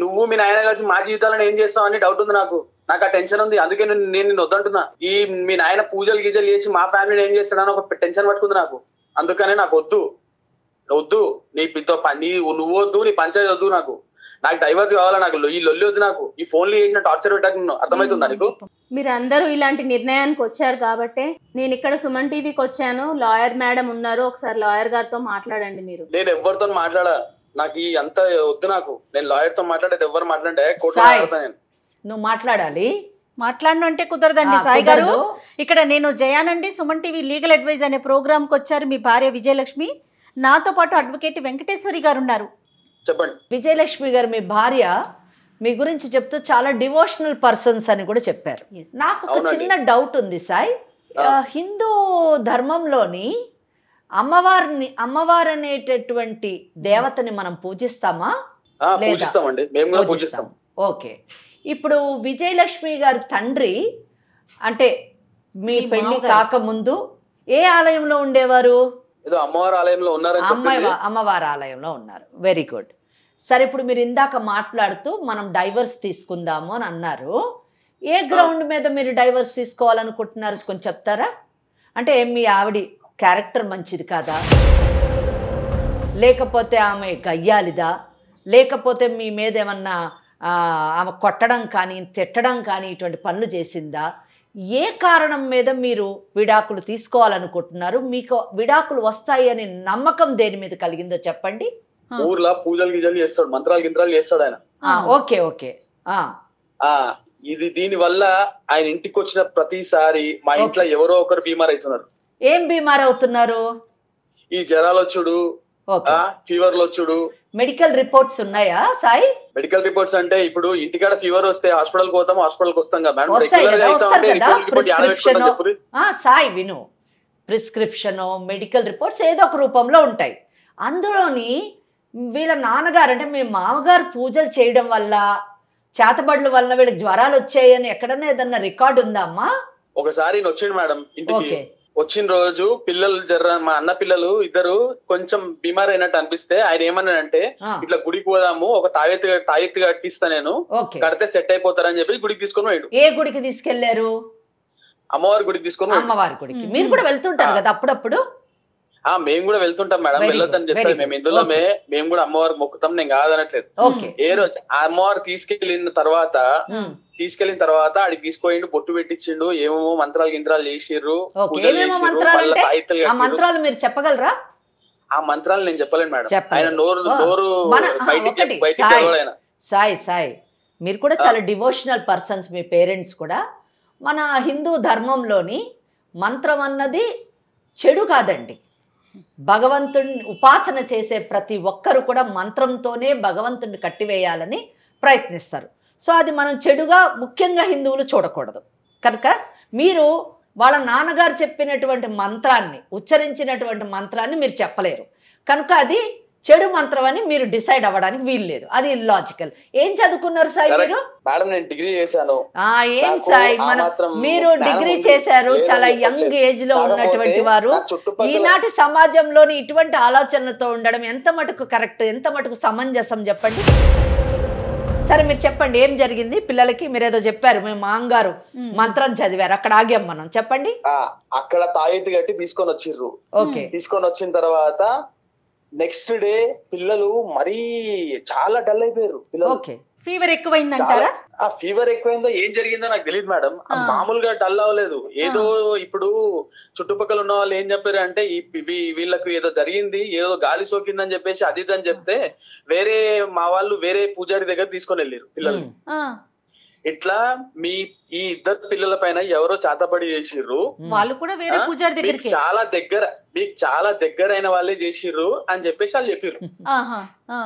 నువ్వు మీ నాయన కలిసి మా జీవితాలను ఏం చేస్తావని డౌట్ ఉంది నాకు ఆ టెన్షన్ ఉంది. అందుకే నేను వద్దంటున్నా. ఈ మీ నాయన పూజలు గీజలు చేసి మా ఫ్యామిలీని ఏం చేస్తాడని ఒక టెన్షన్ పట్టుకుంది నాకు. అందుకనే నాకు వద్దు నువ్వు వద్దు, నీ పంచాయతీ వద్దు, నాకు డైవర్స్ కావాలా, నాకు ఈ లొల్లి వద్దు, నాకు ఈ ఫోన్లు చేసిన టార్చర్ పెట్టకు. అర్థమవుతుందా నీకు? మీరు అందరూ ఇలాంటి నిర్ణయానికి వచ్చారు కాబట్టి నేను ఇక్కడ సుమన్ టీవీకి వచ్చాను. లాయర్ మేడం ఉన్నారు, ఒకసారి లాయర్ గారితో మాట్లాడండి. మీరు నేను ఎవరితో మాట్లాడా, నాకు ఈ అంత వద్దు. నేను లాయర్ తో మాట్లాడేది ఎవరు మాట్లాడే కోర్టులో మాట్లాడతా. నువ్వు మాట్లాడాలి. మాట్లాడను అంటే కుదరదండి సాయి గారు. ఇక్కడ నేను జయానండి, సుమన్ టీవీ లీగల్ అడ్వైజ్ అనే ప్రోగ్రామ్కి వచ్చారు. మీ భార్య విజయలక్ష్మి, నాతో పాటు అడ్వకేట్ వెంకటేశ్వరి గారు ఉన్నారు. చెప్పండి. విజయలక్ష్మి గారు మీ భార్య మీ గురించి చెప్తూ చాలా డివోషనల్ పర్సన్స్ అని కూడా చెప్పారు. నాకు ఒక చిన్న డౌట్ ఉంది సాయి. హిందూ ధర్మంలోని అమ్మవారు అనేటటువంటి దేవతని మనం పూజిస్తామా? పూజిస్తామండి, మేము కూడా పూజిస్తాం. ఓకే. ఇప్పుడు విజయలక్ష్మి గారి తండ్రి అంటే మీ పెళ్లి కాకముందు ఏ ఆలయంలో ఉండేవారు? ఏదో అమ్మవారి ఆలయంలో ఉన్నారని చెప్పింది. అమ్మవారి ఆలయంలో ఉన్నారు. Very good. సరే, ఇప్పుడు మీరు ఇందాక మాట్లాడుతూ మనం డైవర్స్ తీసుకుందాము అని అన్నారు. ఏ గ్రౌండ్ మీద మీరు డైవర్స్ తీసుకోవాలనుకుంటున్నారు కొంచెం చెప్తారా? అంటే మీ ఆవిడ క్యారెక్టర్ మంచిది కాదా, లేకపోతే ఆమె గయ్యాలిదా, లేకపోతే మీ మీద ఏమన్నా ఆమె కొట్టడం కానీ తిట్టడం కానీ ఇటువంటి పనులు చేసిందా? ఏ కారణం మీద మీరు విడాకులు తీసుకోవాలనుకుంటున్నారు? మీకు విడాకులు వస్తాయి అనే నమ్మకం దేని మీద కలిగిందో చెప్పండి. ఊర్లో పూజలు గిజలు చేస్తాడు, మంత్రాలు గింత్రాలు చేస్తాడు ఆయన. Okay okay. ఇది దీని వల్ల ఆయన ఇంటికి వచ్చిన ప్రతిసారి మా ఇంట్లో ఎవరో ఒకరు బీమార్ అవుతున్నారు. ఏం బీమార్ అవుతున్నారు? ఈ జ్వరాలు వచ్చుడు, ఫీవర్లు వచ్చుడు. మెడికల్ రిపోర్ట్స్ ఉన్నాయా సాయి? మెడికల్ రిపోర్ట్స్ అంటే ఇప్పుడు ఇంటికాడ ఫీవర్ వస్తే హాస్పిటల్ పోతాం, హాస్పిటల్కి వస్తాం కదా. సాయి విను, ప్రిస్క్రిప్షన్ మెడికల్ రిపోర్ట్స్ ఏదో ఒక రూపంలో ఉంటాయి. అందులోని వీళ్ళ నాన్నగారు అంటే మీ మామగారు పూజలు చేయడం వల్ల, చేతబడుల వల్ల వీళ్ళకి జ్వరాలు వచ్చాయని ఎక్కడన్నా ఏదన్నా రికార్డు ఉందా అమ్మా? ఒకసారి వచ్చిండు మేడం ఇంటికి. వచ్చిన రోజు పిల్లలు మా అన్న పిల్లలు ఇద్దరు కొంచెం బీమార్ అయినట్టు అనిపిస్తే ఆయన ఏమన్నాడంటే, ఇట్లా గుడికి పోదాము, ఒక తాయెత్తు కట్టిస్తా నేను, కడితే సెట్ అయిపోతారని చెప్పి గుడికి తీసుకొని పోయాడు. ఏ గుడికి తీసుకెళ్లారు? అమ్మవారి గుడికి తీసుకొని. అమ్మవారి గుడికి మీరు కూడా వెళ్తుంటారు కదా అప్పుడప్పుడు? మేము కూడా వెళ్తుంటాం మేడం, వెళ్ళొద్దని చెప్తారు. మేము ఇందులో మేము కూడా అమ్మవారికి మొక్కుతాం, నేను కాదనట్లేదు. ఏ రోజు అమ్మవారు తీసుకెళ్లిన తర్వాత ఆడికి తీసుకుపోయిండు, బొట్టు పెట్టించిండు, ఏమేమో మంత్రాలు గింత్రాలు చేసిర్రు. మంత్రాలు మీరు చెప్పగలరా? ఆ మంత్రాలు నేను చెప్పలేను మేడం, ఆయన నోరు బయటికి. సాయి సాయి మీరు కూడా చాలా డివోషనల్ పర్సన్స్, మీ పేరెంట్స్ కూడా. మన హిందూ ధర్మంలోని మంత్రం అన్నది చెడు కాదండి. భగవంతుడిని ఉపాసన చేసే ప్రతి ఒక్కరు కూడా మంత్రంతోనే భగవంతుడిని కట్టివేయాలని ప్రయత్నిస్తారు. సో అది మనం చెడుగా ముఖ్యంగా హిందువులు చూడకూడదు. కనుక మీరు వాళ్ళ నాన్నగారు చెప్పినటువంటి మంత్రాన్ని, ఉచ్చరించినటువంటి మంత్రాన్ని మీరు చెప్పలేరు. కనుక అది చెడు మంత్రం అని మీరు డిసైడ్ అవ్వడానికి వీలు లేదు. అది ఇల్లాజికల్. ఏం చదువుకున్నారు సాయి మీరు? మేడం నేను డిగ్రీ చేశాను. ఏం సాయి, మీరు డిగ్రీ చేశారు, చాలా యంగ్ ఏజ్ లో ఉన్నటువంటి వారు. ఈనాటి సమాజంలోని ఇటువంటి ఆలోచనలతో ఉండడం ఎంత మటుకు కరెక్ట్, ఎంత మటుకు సమంజసం చెప్పండి. సరే మీరు చెప్పండి, ఏం జరిగింది పిల్లలకి? మీరేదో చెప్పారు, మేము మాంగారు మంత్రం చదివారు, అక్కడ ఆగాం మనం. చెప్పండి. అక్కడ తాయెత్తు కట్టి తీసుకొని వచ్చిర్రు. ఓకే. తీసుకొని వచ్చిన తర్వాత నెక్స్ట్ డే పిల్లలు మరీ చాలా డల్ అయిపోయారు. పిల్లలు ఫీవర్ ఎక్కువైందంటారా? ఆ ఫీవర్ ఎక్కువైందో ఏం జరిగిందో నాకు తెలియదు మేడం. మామూలుగా డల్ అవ్వలేదు. ఏదో ఇప్పుడు చుట్టుపక్కల ఉన్న వాళ్ళు ఏం చెప్పారు అంటే, వీళ్ళకు ఏదో జరిగింది, ఏదో గాలి సోకిందని చెప్పేసి అది అని చెప్తే వేరే మా వాళ్ళు వేరే పూజారి దగ్గర తీసుకొని వెళ్ళారు పిల్లలు. ఇట్లా ఈ ఇద్దరు పిల్లల పైన ఎవరో చాతబడి చేసిర్రు. వాళ్ళు కూడా వేరే పూజారి దగ్గరికి, మీకు చాలా దగ్గరైన వాళ్ళే చేసిర్రు అని చెప్పేసి వాళ్ళు చెప్పారు.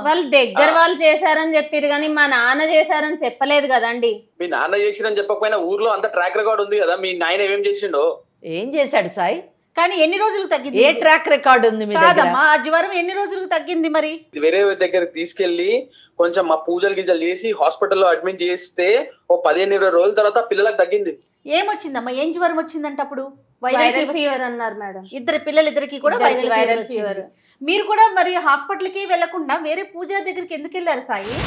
వాళ్ళు దగ్గర వాళ్ళు చేశారని చెప్పారు కానీ మా నాన్న చేశారని చెప్పలేదు కదండి. మీ నాన్న చేసిరని చెప్పకపోయినా ఊర్లో అంత ట్రాక్ రికార్డ్ ఉంది కదా, మీ నాయన ఏమేం చేసిండో. ఏం చేశాడు సాయి? కానీ ఎన్ని రోజులకు తగ్గింది? ఏ ట్రాక్ రికార్డ్ ఉంది మీ దగ్గర? ఆ జ్వరం ఎన్ని రోజులకు తగ్గింది? మరి వేరే దగ్గరికి తీసుకెళ్లి కొంచెం మా పూజలు గిజలు చేసి హాస్పిటల్లో అడ్మిట్ చేస్తే ఓ 15-20 రోజుల తర్వాత పిల్లలకు తగ్గింది. ఏమొచ్చిందమ్మా? ఏం జ్వరం వచ్చిందంటే అప్పుడు? వైరల్ ఫీవర్ అన్నారు మేడం. పిల్లలిద్దరికి కూడా వైరల్ ఫీవర్. మీరు కూడా మరి హాస్పిటల్కి వెళ్లకుండా వేరే పూజారి దగ్గరికి ఎందుకు వెళ్ళారు సాయి?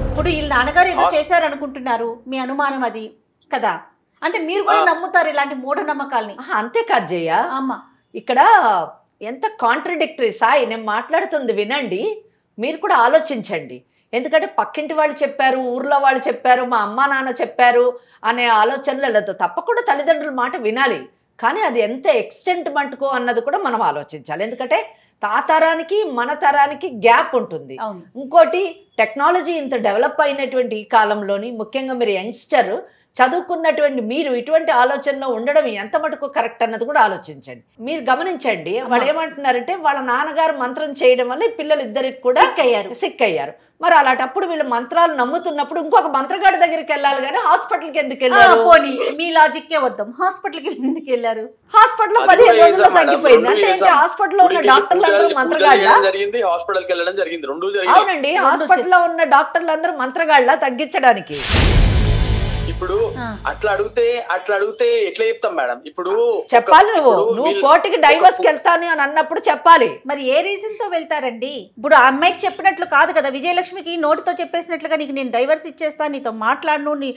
ఇప్పుడు వీళ్ళ నాన్నగారు ఏదో చేశారు అనుకుంటున్నారు, మీ అనుమానం అది కదా? అంటే మీరు కూడా నమ్ముతారు ఇలాంటి మూఢనమ్మకాల్ని? అంతేకాదు జయ, ఇక్కడ ఎంత కాంట్రడిక్టరీ. సాయి నేను మాట్లాడుతుంది వినండి, మీరు కూడా ఆలోచించండి. ఎందుకంటే పక్కింటి వాళ్ళు చెప్పారు, ఊర్లో వాళ్ళు చెప్పారు, మా అమ్మా నాన్న చెప్పారు అనే ఆలోచనలు వెళ్ళదు. తప్పకుండా తల్లిదండ్రుల మాట వినాలి, కానీ అది ఎంత ఎక్స్టెంట్ మటుకు అన్నది కూడా మనం ఆలోచించాలి. ఎందుకంటే తాతరానికి మన తరానికి గ్యాప్ ఉంటుంది. ఇంకోటి టెక్నాలజీ ఇంత డెవలప్ అయినటువంటి ఈ కాలంలోని ముఖ్యంగా మీరు యంగ్స్టర్ చదువుకున్నటువంటి మీరు ఇటువంటి ఆలోచనలో ఉండడం ఎంత మటుకు కరెక్ట్ అన్నది కూడా ఆలోచించండి. మీరు గమనించండి, వాళ్ళు ఏమంటున్నారంటే వాళ్ళ నాన్నగారు మంత్రం చేయడం వల్ల ఈ పిల్లలు ఇద్దరికి కూడా సిక్ అయ్యారు. మరి అలాంటప్పుడు వీళ్ళు మంత్రాలు నమ్ముతున్నప్పుడు ఇంకొక మంత్రగాడి దగ్గరికి వెళ్ళాలి కానీ హాస్పిటల్కి ఎందుకు వెళ్ళారు? పోనీ మీ లాజిక్కే వద్దాం, హాస్పిటల్కి ఎందుకు వెళ్ళారు? హాస్పిటల్లో 15 రోజుల్లో తగ్గిపోయింది అంటే ఏంటి? హాస్పిటల్లో ఉన్న డాక్టర్లందరూ మంత్రగాళ్ళ? అవునండి, హాస్పిటల్లో ఉన్న డాక్టర్లందరూ మంత్రగాళ్ళ తగ్గించడానికి. ఇప్పుడు అట్లా అడిగితే ఎట్లా చెప్తాం మేడం? ఇప్పుడు చెప్పాలి, నువ్వు కోర్టుకి డైవర్స్ కి వెళ్తాను అని అన్నప్పుడు చెప్పాలి. మరి ఏ రీజన్ తో వెళ్తారండి? ఇప్పుడు ఆ అమ్మాయికి చెప్పినట్లు కాదు కదా, విజయలక్ష్మికి నోటితో చెప్పేసినట్లుగా నీకు నేను డైవర్స్ ఇచ్చేస్తాను, నీతో మాట్లాడను, నీ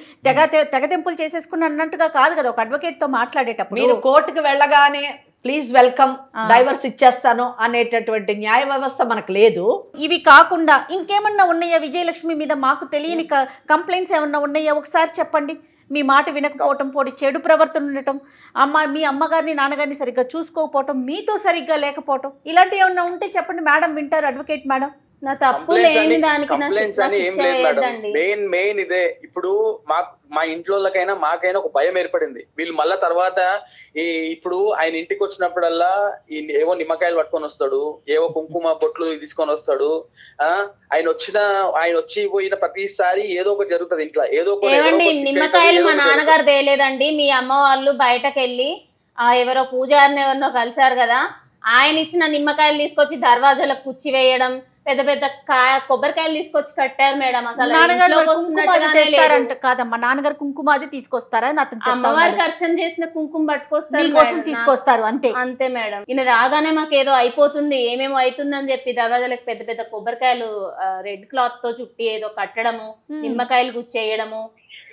తెగతెంపులు చేసేసుకుని అన్నట్టుగా కాదు కదా ఒక అడ్వకేట్ తో మాట్లాడేటప్పుడు. మీరు కోర్టుకి వెళ్ళగానే ప్లీజ్ వెల్కమ్, డైవర్స్ ఇచ్చేస్తాను అనేటటువంటి న్యాయ వ్యవస్థ మనకు లేదు. ఇవి కాకుండా ఇంకేమన్నా ఉన్నాయా విజయలక్ష్మి మీద మాకు తెలియని కంప్లైంట్స్ ఏమన్నా ఉన్నాయా? ఒకసారి చెప్పండి. మీ మాట వినకపోవటం, పోటీ చెడు ప్రవర్తన ఉండటం, మీ అమ్మగారిని నాన్నగారిని సరిగ్గా చూసుకోకపోవటం, మీతో సరిగ్గా లేకపోవటం, ఇలాంటివి ఏమన్నా ఉంటే చెప్పండి మేడం, వింటారు అడ్వకేట్ మేడం. నా తప్పు లేని దానికి మెయిన్ ఇదే. ఇప్పుడు మా ఇంట్లోకైనా మాకైనా ఒక భయం ఏర్పడింది. వీళ్ళు మళ్ళా తర్వాత ఇప్పుడు ఆయన ఇంటికి వచ్చినప్పుడల్లా ఏవో నిమ్మకాయలు పట్టుకొని వస్తాడు, ఏవో కుంకుమ బొట్లు తీసుకొని వస్తాడు. ఆయన వచ్చి పోయిన ప్రతిసారి ఏదో ఒకటి జరుగుతుంది ఇంట్లో. ఏదో నిమ్మకాయలు మా నాన్నగారు తేలేదండి, మీ అమ్మ వాళ్ళు బయటకెళ్ళి ఎవరో పూజారిని ఎవరినో కలిసారు కదా, ఆయన ఇచ్చిన నిమ్మకాయలు తీసుకొచ్చి దర్వాజాలకు కుచ్చి వేయడం, పెద్ద పెద్ద కొబ్బరికాయలు తీసుకొచ్చి కట్టారు మేడం. అసలు కాదమ్మా, నాన్నగారు కుంకుమ అది తీసుకొస్తారా? అమ్మవారికి అర్చన చేసిన కుంకుమ పట్టుకొస్తారు, తీసుకొస్తారు, అంతే మేడం. ఈయన రాగానే మాకు ఏదో అయిపోతుంది, ఏమేమో అవుతుందని చెప్పి దర్వాజాలకు పెద్ద పెద్ద కొబ్బరికాయలు రెడ్ క్లాత్ తో చుట్టి ఏదో కట్టడము, నిమ్మకాయలు గుచ్చేయడము,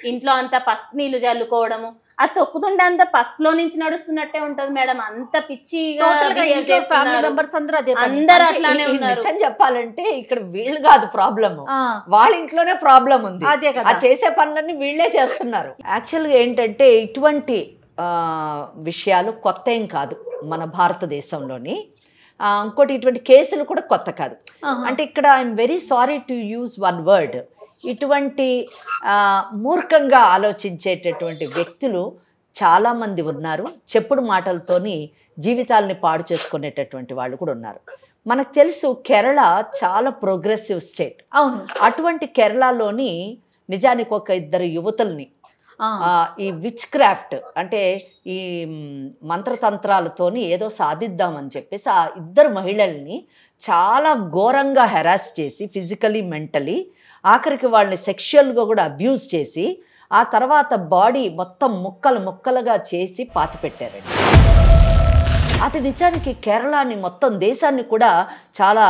ఇంట్లో అంతా పసుపు నీళ్లు జల్లుకోవడము, అది తొక్కుతుంటే అంత పసుపులో నుంచి నడుస్తున్నట్టే ఉంటది మేడం. అంత పిచ్చిగా అందరూ అట్లానే ఉన్నారు. చెప్పాలంటే ఇక్కడ వీళ్ళు కాదు ప్రాబ్లమ్, వాళ్ళ ఇంట్లోనే ప్రాబ్లం ఉంది. ఆ చేసే పనులన్నీ వీళ్ళే చేస్తున్నారు. యాక్చువల్గా ఏంటంటే ఇటువంటి విషయాలు కొత్త ఏం కాదు మన భారతదేశంలోని. ఇంకోటి ఇటువంటి కేసులు కూడా కొత్త కాదు. అంటే ఇక్కడ I'm very sorry to use one word, ఇటువంటి మూర్ఖంగా ఆలోచించేటటువంటి వ్యక్తులు చాలామంది ఉన్నారు. చెప్పుడు మాటలతోని జీవితాలని పాడు చేసుకునేటటువంటి వాళ్ళు కూడా ఉన్నారు. మనకు తెలుసు కేరళ చాలా ప్రోగ్రెసివ్ స్టేట్. అవును, అటువంటి కేరళలోని నిజానికి ఒక ఇద్దరు యువతుల్ని ఈ విచ్ క్రాఫ్ట్ అంటే ఈ మంత్రతంత్రాలతోని ఏదో సాధిద్దామని చెప్పేసి ఆ ఇద్దరు మహిళల్ని చాలా ఘోరంగా హెరాస్ చేసి ఫిజికలీ మెంటలీ ఆఖరికి వాళ్ళని సెక్షువల్గా కూడా అబ్యూజ్ చేసి ఆ తర్వాత బాడీ మొత్తం ముక్కలుగా చేసి పాతిపెట్టారండి. అది నిజానికి కేరళని మొత్తం దేశాన్ని కూడా చాలా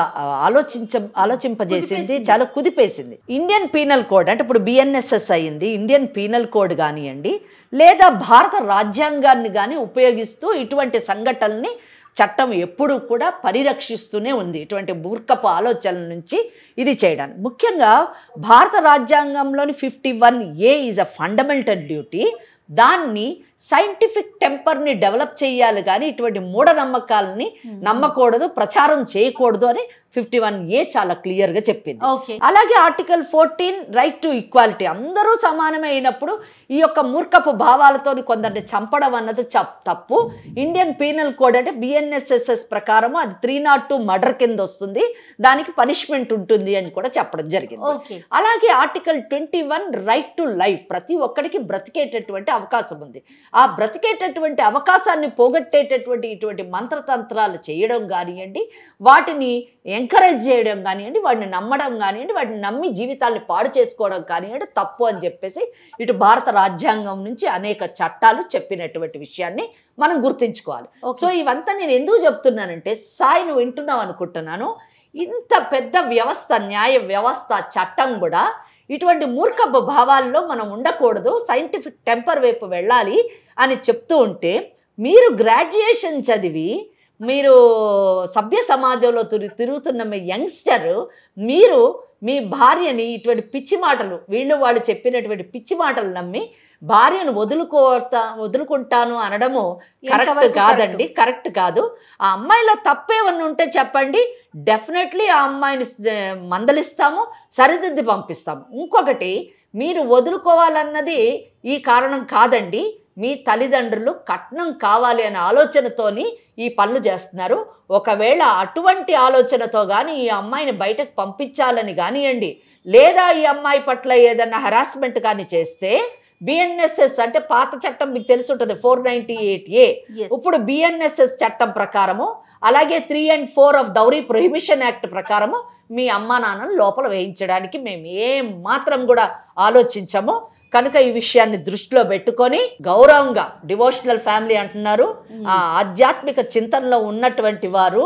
ఆలోచింపజేసింది, చాలా కుదిపేసింది. ఇండియన్ పీనల్ కోడ్ అంటే ఇప్పుడు బిఎన్ఎస్ఎస్ అయ్యింది, ఇండియన్ పీనల్ కోడ్ కానివ్వండి లేదా భారత రాజ్యాంగాన్ని కానీ ఉపయోగిస్తూ ఇటువంటి సంఘటనల్ని చట్టం ఎప్పుడూ కూడా పరిరక్షిస్తూనే ఉంది ఇటువంటి మూర్ఖపు ఆలోచనల నుంచి ఇది చేయడానికి. ముఖ్యంగా భారత రాజ్యాంగంలోని 51A is a fundamental duty. దాన్ని సైంటిఫిక్ టెంపర్ని డెవలప్ చేయాలి కానీ ఇటువంటి మూఢనమ్మకాలని నమ్మకూడదు, ప్రచారం చేయకూడదు అని 51A చాలా క్లియర్గా చెప్పింది. అలాగే ఆర్టికల్ 14 రైట్ టు ఈక్వాలిటీ, అందరూ సమానమే అయినప్పుడు ఈ యొక్క మూర్ఖపు భావాలతో కొందరిని చంపడం అన్నది తప్పు. ఇండియన్ పీనల్ కోడ్ అంటే బిఎన్ఎస్ఎస్ఎస్ ప్రకారం అది 302 మర్డర్ కింద వస్తుంది, దానికి పనిష్మెంట్ ఉంటుంది అని కూడా చెప్పడం జరిగింది. అలాగే ఆర్టికల్ 21 రైట్ టు లైఫ్, ప్రతి ఒక్కడికి బ్రతికేటటువంటి అవకాశం ఉంది. ఆ బ్రతికేటటువంటి అవకాశాన్ని పోగొట్టేటటువంటి ఇటువంటి మంత్రతంత్రాలు చేయడం కానివ్వండి, వాటిని ఎంకరేజ్ చేయడం కానివ్వండి, వాటిని నమ్మడం కానివ్వండి, వాటిని నమ్మి జీవితాన్ని పాడు చేసుకోవడం కానివ్వండి తప్పు అని చెప్పేసి ఇటు భారత రాజ్యాంగం నుంచి అనేక చట్టాలు చెప్పినటువంటి విషయాన్ని మనం గుర్తుంచుకోవాలి. సో ఇవంతా నేను ఎందుకు చెప్తున్నానంటే, సాయి నువ్వు వింటున్నావు అనుకుంటున్నాను, ఇంత పెద్ద వ్యవస్థ, న్యాయ వ్యవస్థ, చట్టం కూడా ఇటువంటి మూర్ఖపు భావాల్లో మనం ఉండకూడదు, సైంటిఫిక్ టెంపర్ వైపు వెళ్ళాలి అని చెప్తూ ఉంటే, మీరు గ్రాడ్యుయేషన్ చదివి మీరు సభ్య సమాజంలో తిరుగుతున్న మీ యంగ్స్టర్, మీరు మీ భార్యని ఇటువంటి పిచ్చి మాటలు, వాళ్ళు చెప్పినటువంటి పిచ్చి మాటలు నమ్మి భార్యను వదులుకుంటాను అనడము కరెక్ట్ కాదండి, కరెక్ట్ కాదు. ఆ అమ్మాయిలో తప్పేమన్నా ఉంటే చెప్పండి, డెఫినెట్లీ ఆ అమ్మాయిని మందలిస్తాము, సరిదిద్ది పంపిస్తాము. ఇంకొకటి, మీరు వదులుకోవాలన్నది ఈ కారణం కాదండి. మీ తల్లిదండ్రులు కట్నం కావాలి అనే ఆలోచనతోని ఈ పనులు చేస్తున్నారు. ఒకవేళ అటువంటి ఆలోచనతో కానీ ఈ అమ్మాయిని బయటకు పంపించాలని కానివ్వండి, లేదా ఈ అమ్మాయి పట్ల ఏదన్నా హెరాస్మెంట్ కానీ చేస్తే బిఎన్ఎస్ఎస్ అంటే పాత చట్టం మీకు తెలిసి ఉంటుంది 498A. ఇప్పుడు బిఎన్ఎస్ఎస్ చట్టం ప్రకారము, అలాగే 3 and 4 of dowry prohibition act ప్రకారము మీ అమ్మా నాన్నను లోపల వేయించడానికి మేము ఏం మాత్రం కూడా ఆలోచించము. కనుక ఈ విషయాన్ని దృష్టిలో పెట్టుకొని గౌరవంగా, డివోషనల్ ఫ్యామిలీ అంటున్నారు, ఆ ఆధ్యాత్మిక చింతనలో ఉన్నటువంటి వారు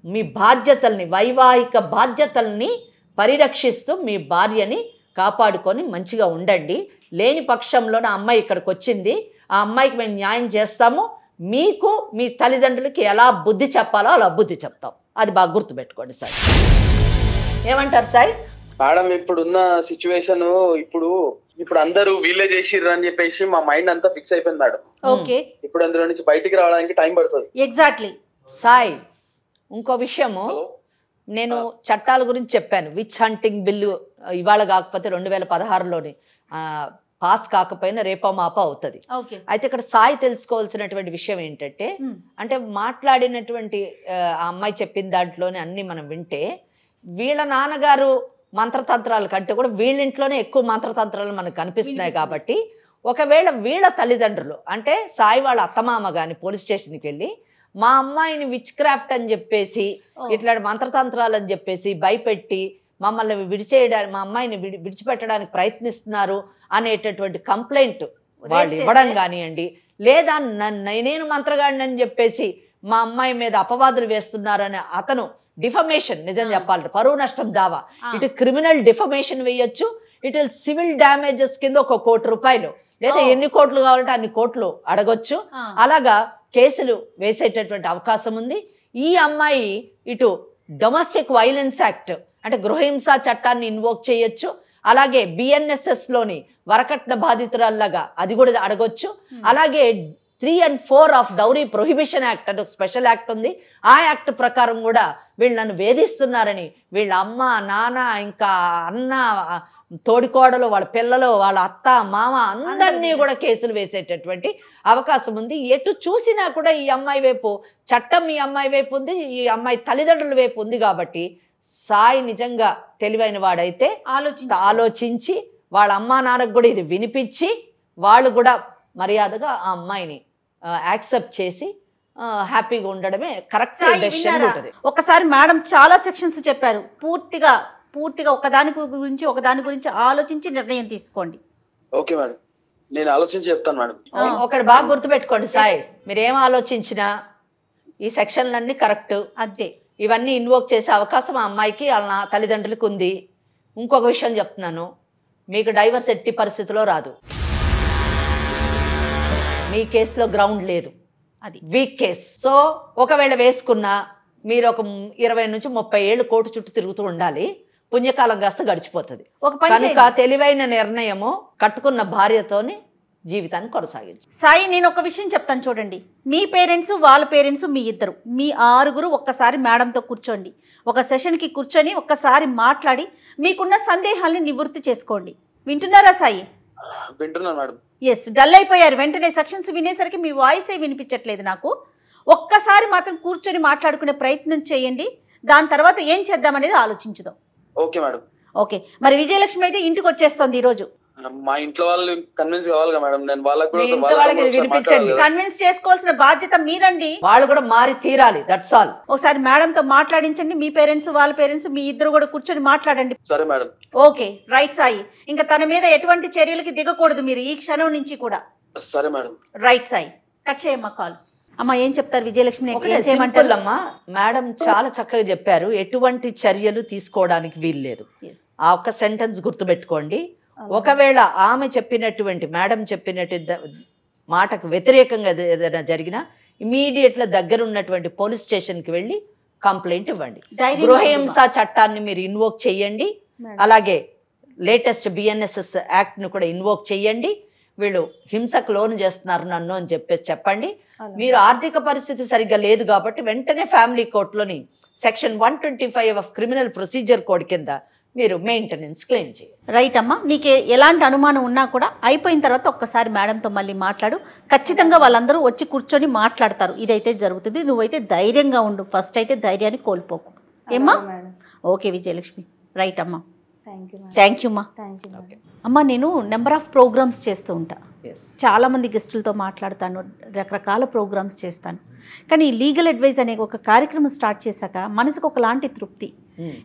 మీ బాధ్యతల్ని, వైవాహిక బాధ్యతల్ని పరిరక్షిస్తూ మీ భార్యని కాపాడుకొని మంచిగా ఉండండి. లేని పక్షంలో నా అమ్మాయి ఇక్కడికి వచ్చింది, ఆ అమ్మాయికి మేము న్యాయం చేస్తాము, మీకు మీ తల్లిదండ్రులకి ఎలా బుద్ధి చెప్పాలో అలా బుద్ధి చెప్తాం. అది బాగా గుర్తుపెట్టుకోండి సార్. ఏమంటారు సార్? మేడం ఇప్పుడున్న సిచ్యువేషన్ ఇప్పుడు అందరూ వీళ్ళే చేసిర్రు అని చెప్పేసి మా మైండ్ అంతా ఫిక్స్ అయిపోయింది మేడం. ఓకే, ఇప్పుడు అందులో నుంచి బయటికి రావడానికి టైం పడుతుంది. ఎగ్జాక్ట్లీ. సాయి, ఇంకో విషయము, నేను చట్టాల గురించి చెప్పాను. విచ్ హంటింగ్ బిల్లు ఇవాళ కాకపోతే 2016లోని పాస్ కాకపోయినా రేపో మాపో అవుతుంది. అయితే ఇక్కడ సాయి తెలుసుకోవాల్సినటువంటి విషయం ఏంటంటే, అంటే మాట్లాడినటువంటి ఆ అమ్మాయి చెప్పిన దాంట్లోనే అన్ని మనం వింటే, వీళ్ళ నాన్నగారు మంత్రతంత్రాల కంటే కూడా వీళ్ళింట్లోనే ఎక్కువ మంత్రతంత్రాలు మనకు కనిపిస్తున్నాయి. కాబట్టి ఒకవేళ వీళ్ళ తల్లిదండ్రులు అంటే సాయి వాళ్ళ అత్తమామ కానీ పోలీస్ స్టేషన్కి వెళ్ళి మా అమ్మాయిని విచ్ క్రాఫ్ట్ అని చెప్పేసి, ఇట్లాంటి మంత్రతంత్రాలు అని చెప్పేసి భయపెట్టి మమ్మల్ని విడిచేయడానికి, మా అమ్మాయిని విడిచిపెట్టడానికి ప్రయత్నిస్తున్నారు అనేటటువంటి కంప్లైంట్ వాళ్ళు ఇవ్వడం కానివ్వండి, లేదా నేను మంత్రగాడిని అని చెప్పేసి మా అమ్మాయి మీద అపవాదులు వేస్తున్నారని అతను డిఫమేషన్, నిజం చెప్పాలంటే పరువు నష్టం దావా, ఇటు క్రిమినల్ డిఫమేషన్ వేయొచ్చు, ఇటు సివిల్ డ్యామేజెస్ కింద 1 కోటి రూపాయలు లేదా ఎన్ని కోట్లు కావాలంటే అన్ని కోట్లు అడగొచ్చు. అలాగా కేసులు వేసేటటువంటి అవకాశం ఉంది. ఈ అమ్మాయి ఇటు డొమెస్టిక్ వైలెన్స్ యాక్ట్ అంటే గృహహింస చట్టాన్ని ఇన్వోక్ చేయొచ్చు. అలాగే బిఎన్ఎస్ఎస్లోని వరకట్న బాధితురాల్లాగా అది కూడా అడగొచ్చు. అలాగే 3 and 4 of dowry prohibition act అని ఒక స్పెషల్ యాక్ట్ ఉంది. ఆ యాక్ట్ ప్రకారం కూడా వీళ్ళు నన్ను వేధిస్తున్నారని వీళ్ళ అమ్మ, నాన్న, ఇంకా అన్న, తోడికోడలు, వాళ్ళ పిల్లలు, వాళ్ళ అత్త, మామ అందరినీ కూడా కేసులు వేసేటటువంటి అవకాశం ఉంది. ఎటు చూసినా కూడా ఈ అమ్మాయి వైపు చట్టం ఈ అమ్మాయి వైపు ఉంది, ఈ అమ్మాయి తల్లిదండ్రుల వైపు ఉంది. కాబట్టి సాయి నిజంగా తెలివైన వాడైతే ఆలోచించి వాళ్ళ అమ్మా నాన్నకు కూడా ఇది వినిపించి వాళ్ళు కూడా మర్యాదగా ఆ అమ్మాయిని యాక్సెప్ట్ చేసి హ్యాపీగా ఉండడమే కరెక్ట్ డెసిషన్ ఉంటుంది. ఒకసారి మేడం చాలా సెక్షన్స్ చెప్పారు. పూర్తిగా ఒకదాని గురించి ఆలోచించి నిర్ణయం తీసుకోండి. ఓకే మేడం, నేను ఆలోచించి చెప్తాను మేడం. ఒకటి బాగా గుర్తుపెట్టుకోండి సాయి, మీరేం ఆలోచించినా ఈ సెక్షన్లన్నీ కరెక్ట్, అంతే. ఇవన్నీ ఇన్వోక్ చేసే అవకాశం ఆ అమ్మాయికి వాళ్ళ తల్లిదండ్రులకు ఉంది. ఇంకొక విషయం చెప్తున్నాను, మీకు డైవర్స్ ఎట్టి పరిస్థితిలో రాదు. మీ కేసులో గ్రౌండ్ లేదు, అది వీక్ కేస్. సో ఒకవేళ వేసుకున్నా మీరు ఒక 20 నుంచి 30 ఏళ్ళు కోర్టు చుట్టూ తిరుగుతూ ఉండాలి. పుణ్యకాలం కాస్త గడిచిపోతుంది. కనుక తెలివైన నిర్ణయము కట్టుకున్న భార్యతోని జీవితాన్ని కొనసాగించు. సాయి, నేను ఒక విషయం చెప్తాను చూడండి. మీ పేరెంట్స్, వాళ్ళ పేరెంట్స్, మీ ఇద్దరు, మీ 6 ఒక్కసారి మేడంతో కూర్చోండి. ఒక సెషన్కి కూర్చొని ఒక్కసారి మాట్లాడి మీకున్న సందేహాల్ని నివృత్తి చేసుకోండి. వింటున్నారా సాయి? వింటున్నాను మేడం. ఎస్, డల్ అయిపోయారు. వెంటనే సెక్షన్స్ వినేసరికి మీ వాయిసే వినిపించట్లేదు నాకు. ఒక్కసారి మాత్రం కూర్చొని మాట్లాడుకునే ప్రయత్నం చేయండి. దాని తర్వాత ఏం చేద్దామనేది ఆలోచించుదాం. Okay madam. ఓకే, మరి విజయలక్ష్మి అయితే ఇంటికి వచ్చేస్తుంది ఈరోజు. మా ఇంట్లో వాళ్ళు కన్విన్స్ కావాలిగా మేడం. నేను కన్విన్స్ చేసుకోవాల్సిన బాధ్యత మీదండి. వాళ్ళు కూడా మారి తీరాలి, దట్స్ ఆల్. ఒకసారి మేడంతో మాట్లాడించండి. మీ పేరెంట్స్, వాళ్ళ పేరెంట్స్, మీ ఇద్దరు కూడా కూర్చొని మాట్లాడండి. సరే మేడం. Okay, right Sai. ఇంకా తన మీద ఎటువంటి చర్యలకి దిగకూడదు మీరు ఈ క్షణం నుంచి కూడా. సరే మేడం. రైట్ సాయి, కట్ చేయమ్మా కాల్. అమ్మా, ఏం చెప్తారు విజయలక్ష్మి? అమ్మా, మేడం చాలా చక్కగా చెప్పారు. ఎటువంటి చర్యలు తీసుకోవడానికి వీల్లేదు. ఆ ఒక్క సెంటెన్స్ గుర్తుపెట్టుకోండి. ఒకవేళ ఆమె చెప్పినటువంటి, మేడం చెప్పినట్టు మాటకు వ్యతిరేకంగా ఏదైనా జరిగినా ఇమీడియట్గా దగ్గర ఉన్నటువంటి పోలీస్ స్టేషన్కి వెళ్ళి కంప్లైంట్ ఇవ్వండి. గృహహింస చట్టాన్ని మీరు ఇన్వోక్ చేయండి. అలాగే లేటెస్ట్ బిఎన్ఎస్ఎస్ యాక్ట్ను కూడా ఇన్వోక్ చేయండి. వీళ్ళు హింసకు లోను చేస్తున్నారు నన్ను అని చెప్పండి. మీరు ఆర్థిక పరిస్థితి సరిగ్గా లేదు కాబట్టి వెంటనే ఫ్యామిలీ కోర్టులోని section 125 of criminal procedure code కింద మీరు మెయింటెనెన్స్ క్లెయిమ్ చేయాలి. రైట్ అమ్మా, నీకు ఎలాంటి అనుమానం ఉన్నా కూడా అయిపోయిన తర్వాత ఒక్కసారి మేడంతో మళ్ళీ మాట్లాడు. ఖచ్చితంగా వాళ్ళందరూ వచ్చి కూర్చొని మాట్లాడతారు. ఇదైతే జరుగుతుంది. నువ్వైతే ధైర్యంగా ఉండు. ఫస్ట్ అయితే ధైర్యాన్ని కోల్పోకు. ఏమ్మా? ఓకే విజయలక్ష్మి. రైట్ అమ్మా, థ్యాంక్ యూ అమ్మా. అమ్మా, నేను నెంబర్ ఆఫ్ ప్రోగ్రామ్స్ చేస్తూ ఉంటా. చాలామంది గెస్టులతో మాట్లాడతాను, రకరకాల ప్రోగ్రామ్స్ చేస్తాను. కానీ ఈ లీగల్ అడ్వైజ్ అనే ఒక కార్యక్రమం స్టార్ట్ చేశాక మనసుకు ఒకలాంటి తృప్తి.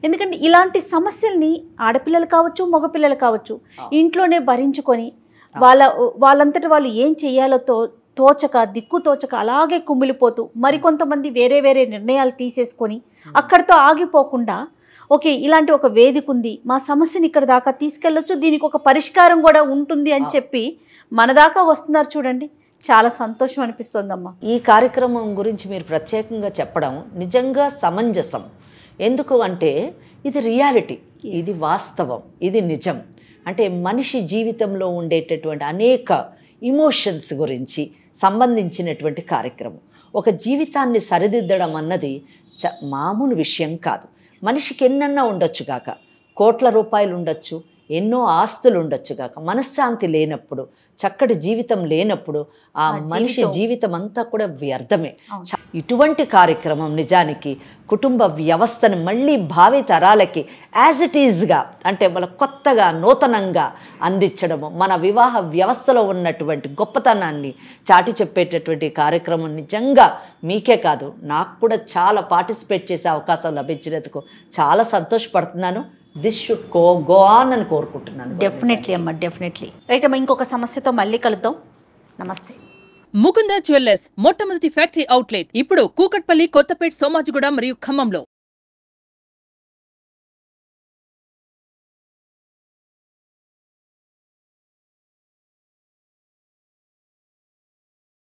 ఎందుకంటే ఇలాంటి సమస్యల్ని ఆడపిల్లలు కావచ్చు, మగపిల్లలు కావచ్చు, ఇంట్లోనే భరించుకొని వాళ్ళంతటి వాళ్ళు ఏం చేయాలో తోచక, దిక్కు తోచక అలాగే కుమిలిపోతూ మరికొంతమంది వేరే వేరే నిర్ణయాలు తీసేసుకొని అక్కడితో ఆగిపోకుండా, ఓకే ఇలాంటి ఒక వేదిక ఉంది, మా సమస్యని ఇక్కడ దాకా తీసుకెళ్ళొచ్చు, దీనికి ఒక పరిష్కారం కూడా ఉంటుంది అని చెప్పి మన దాకా వస్తున్నారు చూడండి. చాలా సంతోషం అనిపిస్తుందమ్మా. ఈ కార్యక్రమం గురించి మీరు ప్రత్యేకంగా చెప్పడం నిజంగా సమంజసం. ఎందుకు అంటే ఇది రియాలిటీ, ఇది వాస్తవం, ఇది నిజం. అంటే మనిషి జీవితంలో ఉండేటటువంటి అనేక ఇమోషన్స్ గురించి సంబంధించినటువంటి కార్యక్రమం. ఒక జీవితాన్ని సరిదిద్దడం అన్నది మామూలు విషయం కాదు. మనిషికి ఎన్నన్నా ఉండొచ్చు కాక, కోట్ల రూపాయలు ఉండొచ్చు, ఎన్నో ఆస్తులు ఉండొచ్చు కాక, మనశ్శాంతి లేనప్పుడు, చక్కటి జీవితం లేనప్పుడు ఆ మనిషి జీవితం అంతా కూడా వ్యర్థమే. ఇటువంటి కార్యక్రమం నిజానికి కుటుంబ వ్యవస్థను మళ్ళీ భావి తరాలకి యాజ్ ఇట్ ఈజ్గా, అంటే మన కొత్తగా నూతనంగా అందించడము, మన వివాహ వ్యవస్థలో ఉన్నటువంటి గొప్పతనాన్ని చాటి చెప్పేటటువంటి కార్యక్రమం నిజంగా మీకే కాదు నాకు కూడా చాలా పార్టిసిపేట్ చేసే అవకాశం లభించినందుకు చాలా సంతోషపడుతున్నాను. దిస్ షుడ్ గో ఆన్ అని కోరుకుంటున్నాను. డెఫినెట్లీ అమ్మా, డెఫినెట్లీ. రైట్ అమ్మా, ఇంకొక సమస్యతో మళ్ళీ కలుద్దాం. నమస్తే. ముకుంద జ్యువెల్లర్స్ మొట్టమొదటి ఫ్యాక్టరీ అవుట్లెట్ ఇప్పుడు కూకట్పల్లి, కొత్తపేట్, సోమాజిగూడ మరియు ఖమ్మంలో.